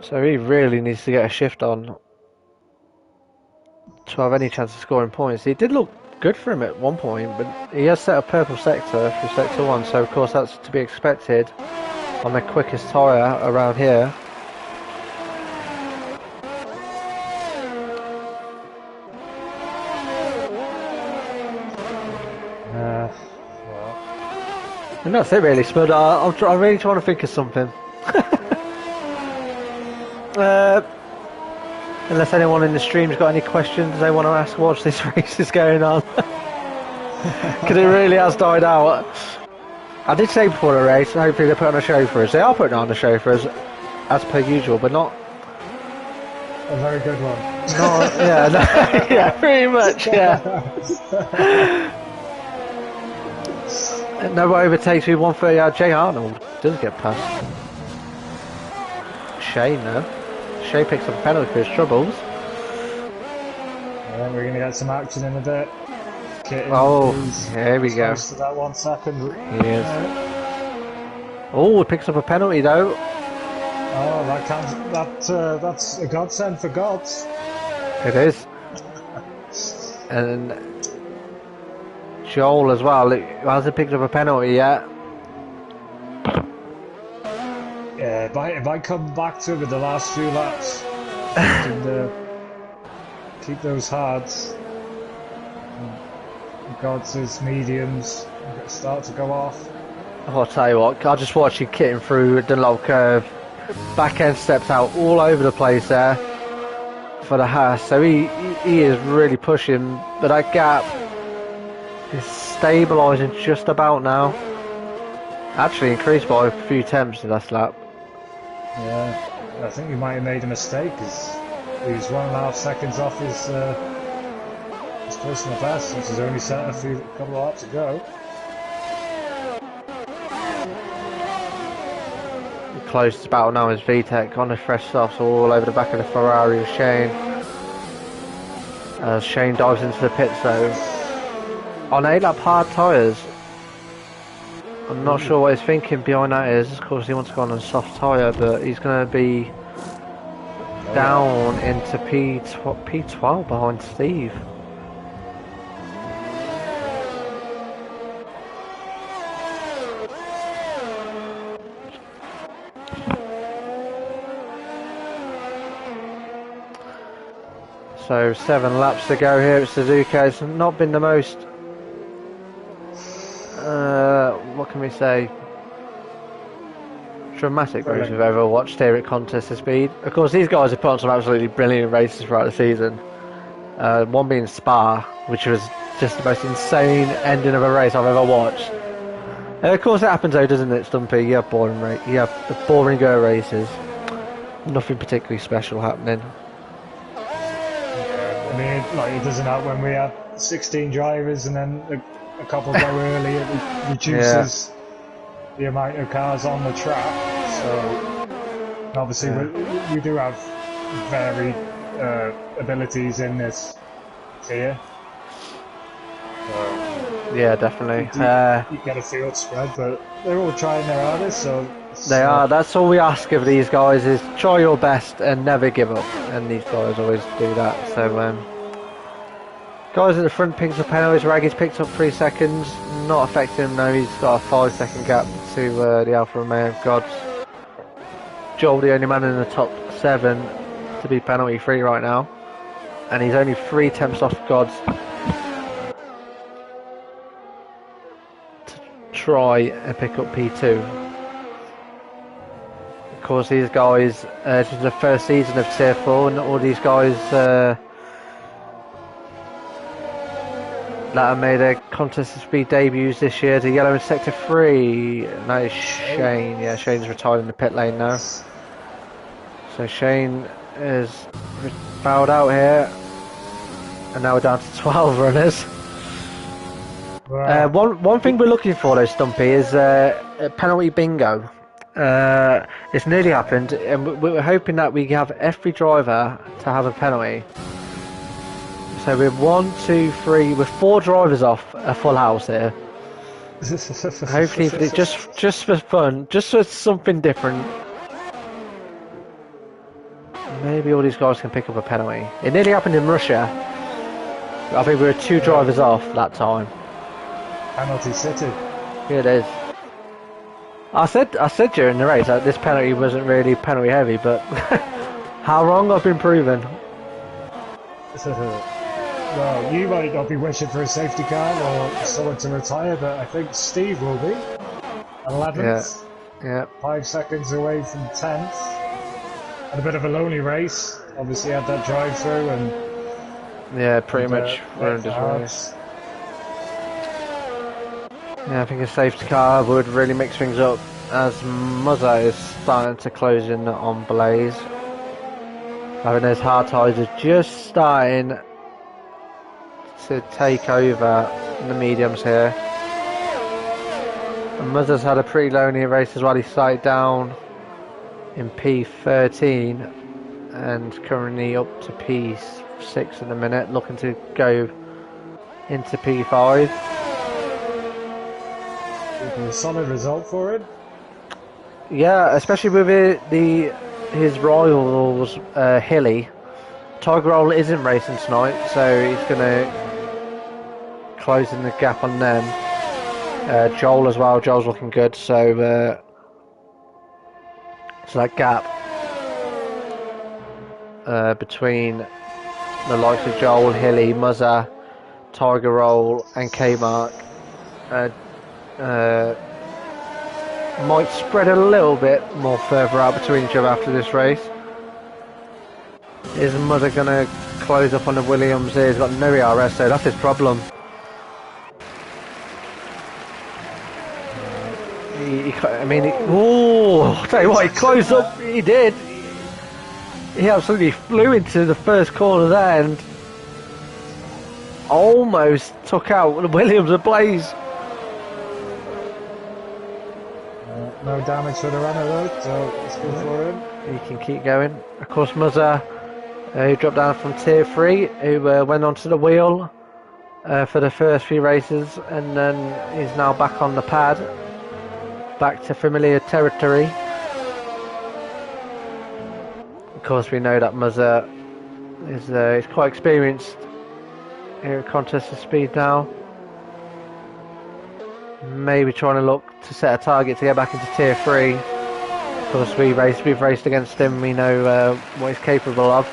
So he really needs to get a shift on to have any chance of scoring points. He did look good for him at one point, but he has set a purple sector through sector 1, so of course that's to be expected on the quickest tyre around here. And that's it really, Spud. I'm really trying to think of something. Unless anyone in the stream's got any questions they want to ask whilst this race is going on. Because it really has died out. I did say before the race, hopefully they put on a show for us. They are putting on a show for us, as per usual, but not a very good one. Not, yeah, no, yeah, pretty much, yeah. No overtakes with 130. Jay Arnold does get past Shane though. Shane picks up a penalty for his troubles. And we're going to get some action in a bit. Kitten here we go. Close to that 1 second. He is. Oh, he picks up a penalty though. Oh, that's a godsend for gods. It is. And Joel as well, who hasn't picked up a penalty yet. Yeah, if I come back to it with the last few laps, and keep those hards. Gods as mediums start to go off. I'll tell you what, I just watched you kitting through the low curve. Back end steps out all over the place there for the Haas. So he is really pushing, but that gap is stabilising just about now. Actually increased by a few tenths in last lap. Yeah, I think he might have made a mistake because he was 1.5 seconds off his personal best, which is only set a couple of laps to go. Closest battle now is VTEC on the fresh softs all over the back of the Ferrari of Shane. As Shane dives into the pits though. On 8-lap hard tyres. I'm not sure what he's thinking behind that is. Of course he wants to go on a soft tyre, but he's going to be down into P12 behind Steve. So 7 laps to go here at Suzuka. It's not been the most, what can we say, dramatic race we've ever watched here at Contest of Speed. Of course these guys have put on some absolutely brilliant races throughout the season. One being Spa, which was just the most insane ending of a race I've ever watched. Of course it happens though, doesn't it, Stumpy? You have boring races. Nothing particularly special happening. I mean, like it doesn't help when we have 16 drivers and then a couple go early. It reduces the amount of cars on the track. So obviously we do have varied abilities in this tier. So yeah, definitely. You get a field spread, but they're all trying their hardest. So they are. That's all we ask of these guys is try your best and never give up. And these guys always do that. So, guys at the front picks up penalties. Raggy's picked up 3 seconds. Not affecting him though. He's got a 5-second gap to the Alfa Romeo Gods. Joel, the only man in the top 7 to be penalty free right now. And he's only 3 tenths off Gods. To try and pick up P2. Of course, these guys, this is the first season of Tier 4, and all these guys that have made their Contest of Speed debuts this year. The yellow in Sector 3, and that is Shane. Yeah, Shane's retired in the pit lane now. So Shane is bowed out here, and now we're down to 12 runners. Wow. One thing we're looking for though, Stumpy, is a penalty bingo. It's nearly happened, and we're hoping that we have every driver to have a penalty. So we're 1, 2, 3, we're 4 drivers off a full house here. Hopefully, just for fun, just for something different. Maybe all these guys can pick up a penalty. It nearly happened in Russia. I think we were 2 drivers off that time. Penalty City. Here it is. I said during the race that this penalty wasn't really penalty heavy, but how wrong I've been proven. Well, you might not be wishing for a safety car or someone to retire, but I think Steve will be. 11th. Yeah. 5 seconds away from 10th. Had a bit of a lonely race. Obviously had that drive through and yeah, pretty much ruined his race. Yeah, I think a safety car would really mix things up as Muzza is starting to close in on Blaze. Having those hard tyres are just starting to take over the mediums here. And Muzza's had a pretty lonely race as well. He started down in P13 and currently up to P6 at the minute, looking to go into P5. A solid result for it. Yeah, especially with his rivals, Hilly. Tiger Roll isn't racing tonight, so he's going to close in the gap on them. Joel as well. Joel's looking good, so that gap between the likes of Joel, Hilly, Muzza, Tiger Roll, and K-Mark might spread a little bit more further out between each other after this race. Is Muzza going to close up on the Williams here? He's got no ERS, so that's his problem. I'll tell you what, he closed up, he did. He absolutely flew into the first corner there and almost took out the Williams ablaze. No damage for the runner though, so it's good for him. He can keep going. Of course, Muzza, who dropped down from Tier 3, who went onto the wheel for the first few races, and then he's now back on the pad, back to familiar territory. Of course, we know that Muzza is quite experienced here at Contest of Speed now. Maybe trying to look to set a target to get back into Tier 3. Of course, we've raced against him, we know what he's capable of.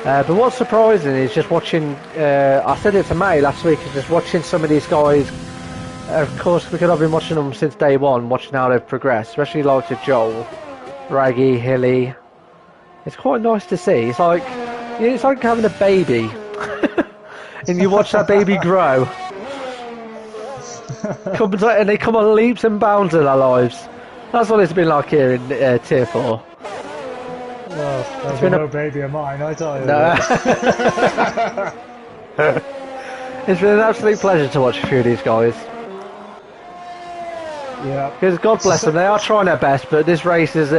But what's surprising is just watching, I said it to May last week, is just watching some of these guys. Of course, we could have been watching them since day one, watching how they've progressed, especially like to Joel, Raggy, Hilly. It's quite nice to see. It's like having a baby, and you watch that baby grow. And they come on leaps and bounds in their lives. That's what it's been like here in Tier 4. Well, it's been no baby of mine, I tell you. No. It's been an absolute pleasure to watch a few of these guys. Yeah. Because God bless them, they are trying their best, but this race is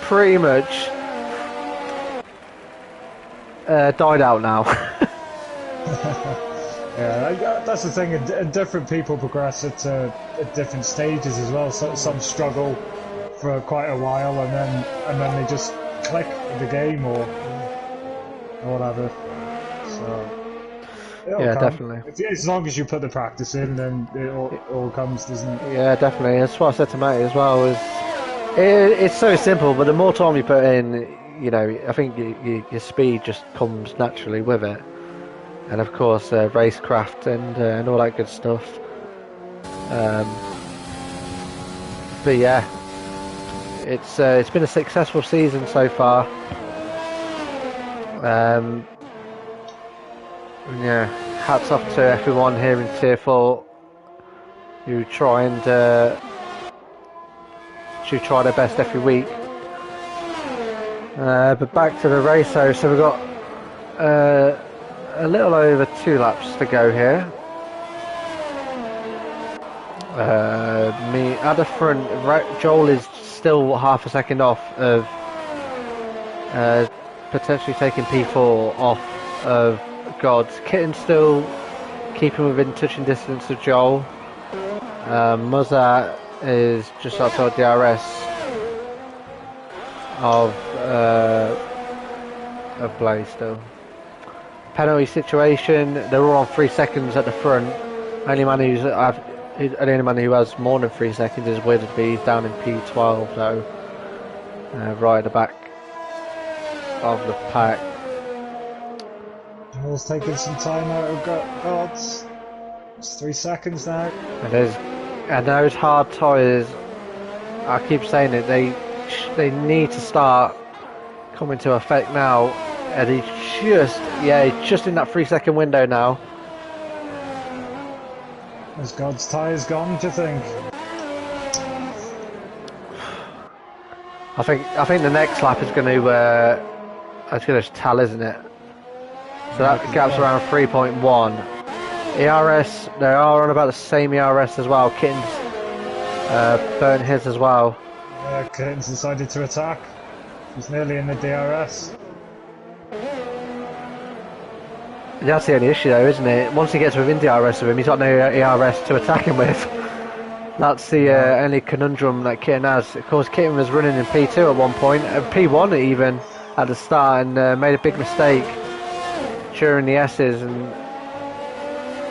pretty much died out now. Yeah, that's the thing. Different people progress at different stages as well. So some struggle for quite a while, and then they just click with the game or whatever. So yeah, come. definitely. As long as you put the practice in, then it all comes, doesn't it? Yeah, definitely. That's what I said to Matty as well. It's so simple, but the more time you put in, you know, I think your speed just comes naturally with it. And of course, racecraft and all that good stuff. But yeah, it's been a successful season so far. Yeah, hats off to everyone here in Tier 4 who try their best every week. But back to the race, so we've got a little over 2 laps to go here. Me at the front, Joel is still half a second off of potentially taking P4 off of Gods. Kitten's still keeping within touching distance of Joel. Muzza is just outside the DRS of Blaze still. Penalty situation, they're all on 3 seconds at the front. Only man the only man who has more than 3 seconds is Widderby, down in P12 though, right at the back of the pack. Joel's taking some time out of Gods. It's 3 seconds now. And those hard tyres, I keep saying it, they need to start coming to effect now. And he's just in that 3 second window now. Has God's tyres gone, do you think? I think the next lap is going to tell, isn't it? So that gap's around 3.1. ERS, they are on about the same ERS as well. Kitten's burnt his as well. Yeah, Kitten's decided to attack. He's nearly in the DRS. That's the only issue though, isn't it? Once he gets within DRS of him, he's got no ERS to attack him with. That's the only conundrum that Kitten has. Of course, Kitten was running in P2 at one point, P1 even at the start, and made a big mistake during the S's, and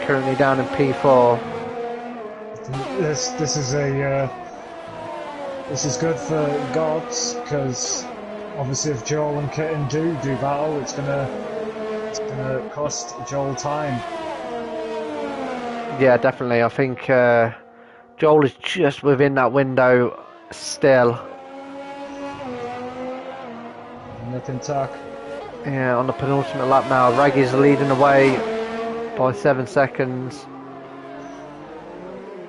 currently down in P4. This is good for Gods, because obviously if Joel and Kitten do battle, it's gonna cost Joel time. Yeah, definitely. I think Joel is just within that window still. Nipping tuck. Yeah, on the penultimate lap now. Raggy's leading the way by 7 seconds.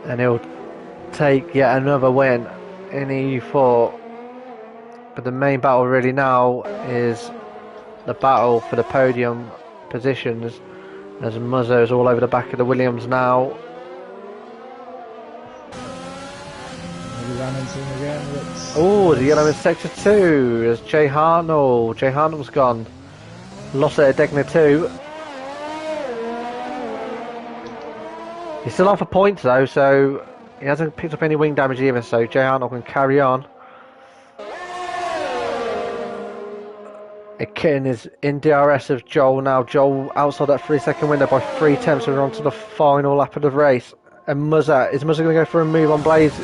And he'll take yet another win in EU4. But the main battle really now is the battle for the podium positions, as Muzzo is all over the back of the Williams now. Oh, the yellow in sector 2 is Jay Hartnell. Jay Hartnell's gone. Lost it at Degner 2. He's still on for points though, so he hasn't picked up any wing damage either, so Jay Hartnell can carry on. Kitten is in DRS of Joel now. Joel outside that 3-second window by 3/10, so we're on to the final lap of the race. And Muzza, is Muzza going to go for a move on Blaze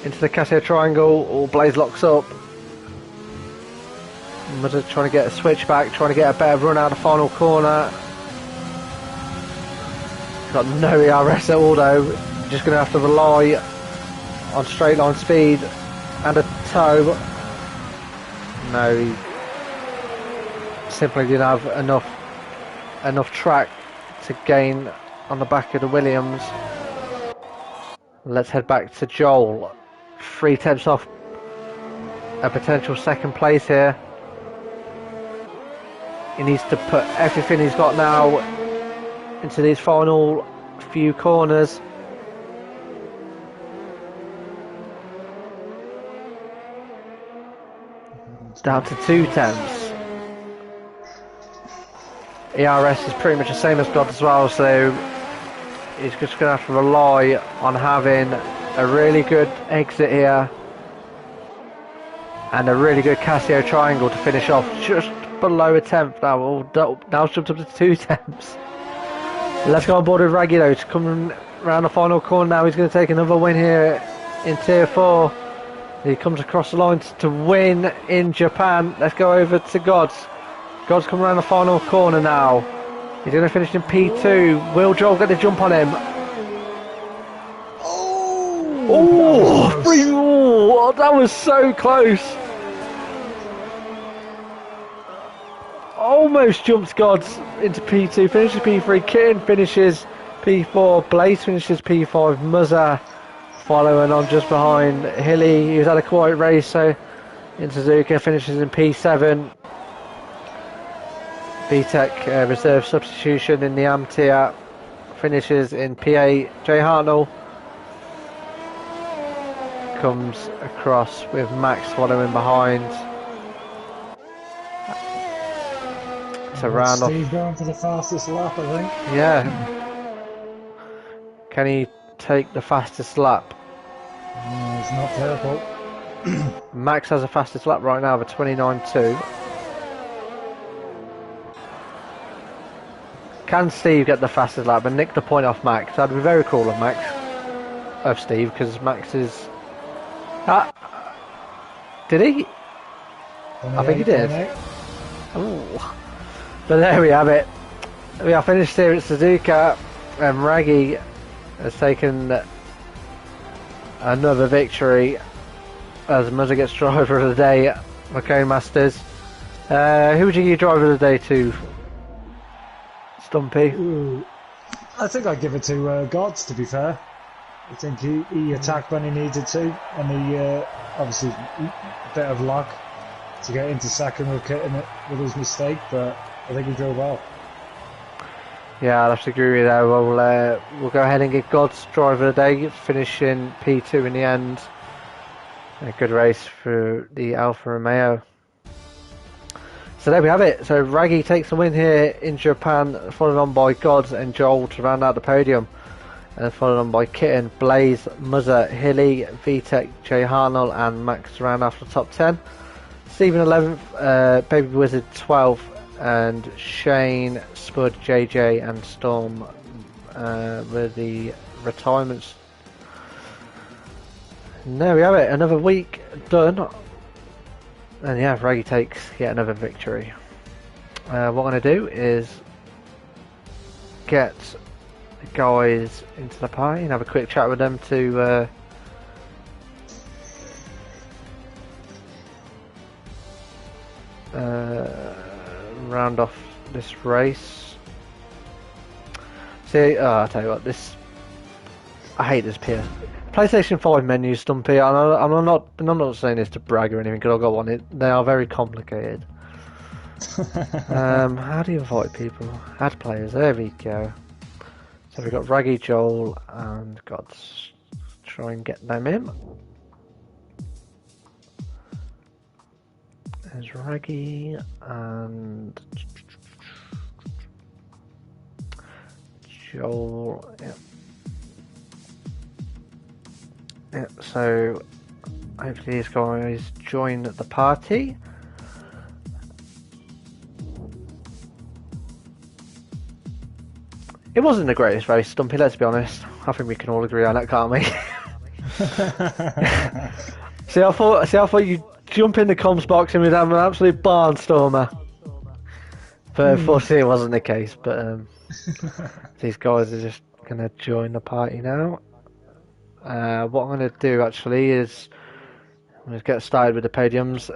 into the Casio triangle, or Blaze locks up? Muzza trying to get a switch back, trying to get a better run out of the final corner. Got no ERS at all though, just going to have to rely on straight line speed and a toe. No, he simply didn't have enough track to gain on the back of the Williams. Let's head back to Joel. 3/10 off a potential second place here. He needs to put everything he's got now into these final few corners. Down to 2/10. ERS is pretty much the same as God as well, so he's just going to have to rely on having a really good exit here and a really good Casio triangle to finish off just below a 10th now. Now it's jumped up to 2/10. Let's go on board with Raggy though. It's coming around the final corner now. He's going to take another win here in Tier 4. He comes across the line to win in Japan. Let's go over to Gods. Gods coming around the final corner now. He's going to finish in P2. Will Joel get the jump on him? Oh, that was so close. Almost jumps Gods into P2, finishes P3, Kitten finishes P4, Blaze finishes P5, Muzza following on just behind Hilly. He's had a quiet race, so in Suzuka finishes in P7. VTEC reserve substitution in the AM tier finishes in P8. Jay Hartnell comes across with Max following behind. To round off. Steve going for the fastest lap, I think. Yeah. Can he take the fastest lap? No, it's not purple. Max has the fastest lap right now of a 29.2. Can Steve get the fastest lap and nick the point off Max? That'd be very cool of Steve, because Max is... did he? I think he did. Ooh. But there we have it. We are finished here at Suzuka, and Raggy has taken another victory as Muzza gets driver of the day at McCone Masters. Who would you give driver of the day to, Stumpy? Ooh. I think I'd give it to Gods, to be fair. I think he attacked when he needed to, and he obviously a bit of luck to get into second with his mistake, but I think he drove well. Yeah, I'll have to agree with that. We'll go ahead and give God's driver of the day, finishing P2 in the end. A good race for the Alfa Romeo. So there we have it. So Raggy takes the win here in Japan, followed on by Gods and Joel to round out the podium. and followed on by Kitten, Blaze, Muzzer, Hilly, VTech, Jay Harnell, and Max round after the top 10. Stephen 11th, Baby Wizard 12th, and Shane, Spud, JJ, and Storm were the retirements. And there we have it, another week done. And yeah, Raggy takes yet another victory. What I'm going to do is get the guys into the party and have a quick chat with them to round off this race. See, I'll tell you what, I hate this PlayStation 5 menu, Stumpy. I'm not saying this to brag or anything, because I've got one. They are very complicated. How do you invite people? Add players. There we go. So we've got Raggy, Joel, and Gods. Try and get them in. There's Raggy and Joel. Yeah. Yeah, so hopefully these guys join the party. It wasn't the greatest race, Stumpy, let's be honest. I think we can all agree on that, can't we? See, I thought you'd jump in the comms box and we'd have an absolute barnstormer. But unfortunately it wasn't the case, but these guys are just going to join the party now. What I'm going to do actually is I'm going to get started with the podiums.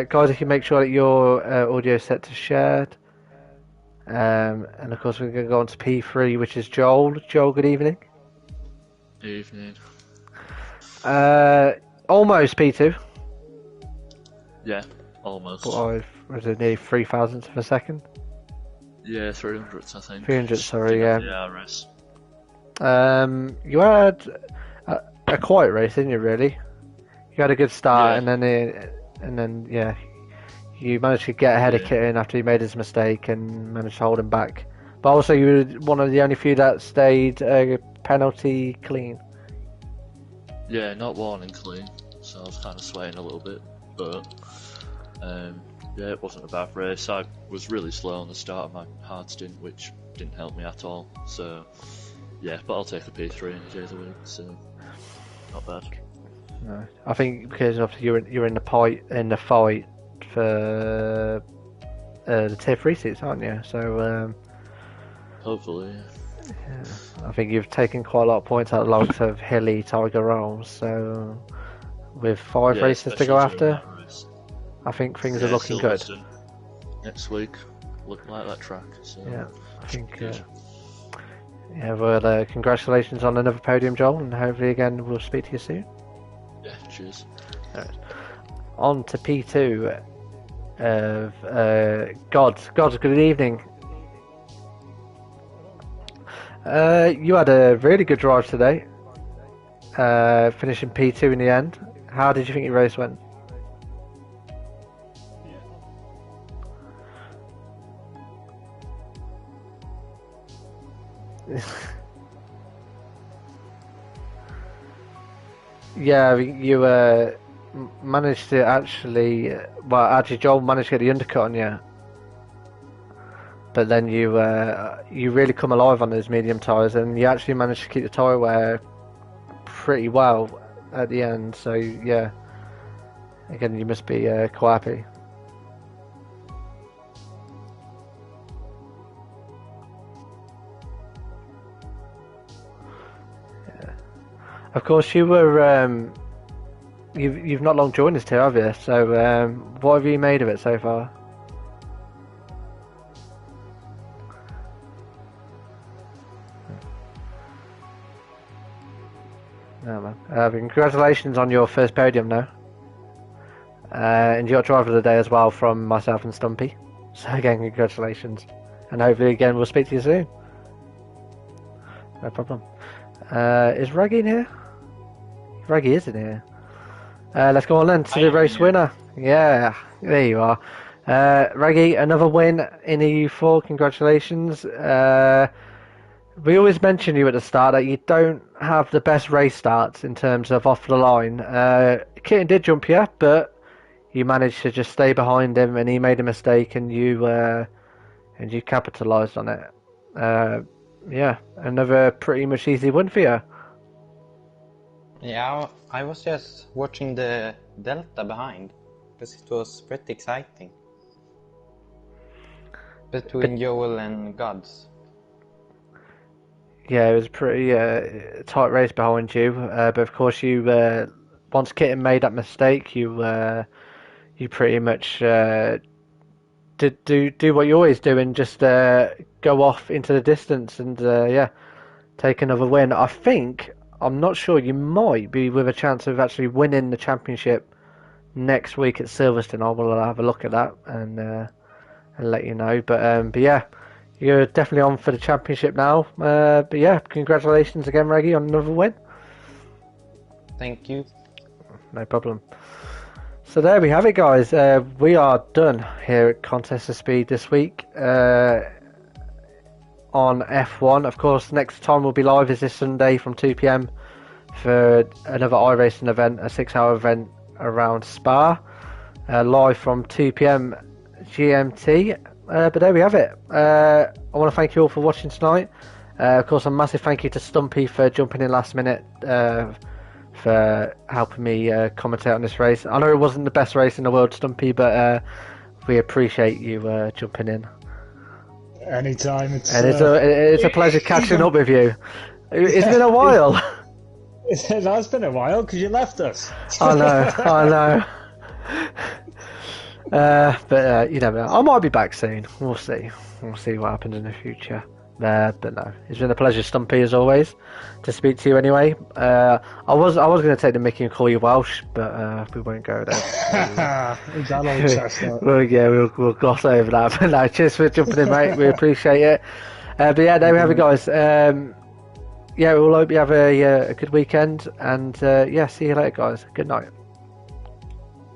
Guys, if you make sure that your audio is set to shared. And of course we're going to go on to P3, which is Joel. Joel, good evening. Evening. Almost P2. Yeah, almost. But was it nearly 3,000th of a second? Yeah, 300th I think. 300, sorry, yeah. Yeah, RS. You had a quiet race, didn't you? Really, you had a good start, Yeah. and then yeah, you managed to get ahead of Kitten after he made his mistake and managed to hold him back. But also, you were one of the only few that stayed penalty clean. Yeah, not warning clean, so I was kind of swaying a little bit, but yeah, it wasn't a bad race. I was really slow on the start of my hard stint, which didn't help me at all. So yeah, but I'll take a P3 any day of the week, so not bad. No, I think because obviously you're in the fight for the tier 3 seats, aren't you? So Hopefully, yeah, I think you've taken quite a lot of points out of the likes of Hilly, Tiger Rolls. So with 5 races to go after, I think things are looking good. Next week, look like that track. So Yeah, I think. Yeah, well, congratulations on another podium, Joel, and hopefully again we'll speak to you soon. Yeah, cheers. Right. On to P2 of Gods. Gods, good evening. You had a really good drive today, finishing P2 in the end. How did you think your race went? Yeah, you managed to actually, Joel managed to get the undercut on you, but then you really come alive on those medium tyres, and you actually managed to keep the tyre wear pretty well at the end. So yeah, again, you must be quite happy. Of course, you were. You've not long joined us too, have you? So, what have you made of it so far? No, man. Congratulations on your first podium now. And you got driver of the day as well from myself and Stumpy. So again, congratulations. And hopefully again we'll speak to you soon. No problem. Is Raggy in here? Raggy is in here. Let's go on then to the race winner. Yeah, there you are. Raggy, another win in EU4. Congratulations. We always mention you at the start that you don't have the best race starts in terms of off the line. Kitten did jump you, but you managed to just stay behind him, and he made a mistake, and you capitalised on it. Yeah, another pretty much easy win for you. Yeah, I was just watching the Delta behind because it was pretty exciting between Joel and Gods. Yeah, it was a pretty tight race behind you, but of course you once Kitten made that mistake, you pretty much do what you always do and just go off into the distance and yeah, take another win. I'm not sure, you might be with a chance of actually winning the championship next week at Silverstone. I will have a look at that and let you know. But yeah, you're definitely on for the championship now. But yeah, congratulations again, Reggie, on another win. Thank you. No problem. So there we have it, guys. We are done here at Contest of Speed this week on F1. Of course, next time we'll be live is this Sunday from 2 p.m. for another iRacing event, a 6-hour event around Spa, live from 2 p.m. GMT. But there we have it. I want to thank you all for watching tonight. Of course, a massive thank you to Stumpy for jumping in last minute for helping me commentate on this race. I know it wasn't the best race in the world, Stumpy, but we appreciate you jumping in. Anytime. It's a pleasure catching up with you. It's been a while. It has been a while because you left us. I know. But you never know. I might be back soon. We'll see. We'll see what happens in the future. But no, it's been a pleasure, Stumpy, as always, to speak to you. Anyway, I was going to take the mickey and call you Welsh, but we won't go there. Is that old chestnut? Well, yeah, we'll gloss over that. But no, cheers for jumping in, mate. We appreciate it. But yeah, there we have it, guys. Yeah, we'll hope you have a good weekend, and yeah, see you later, guys. Good night.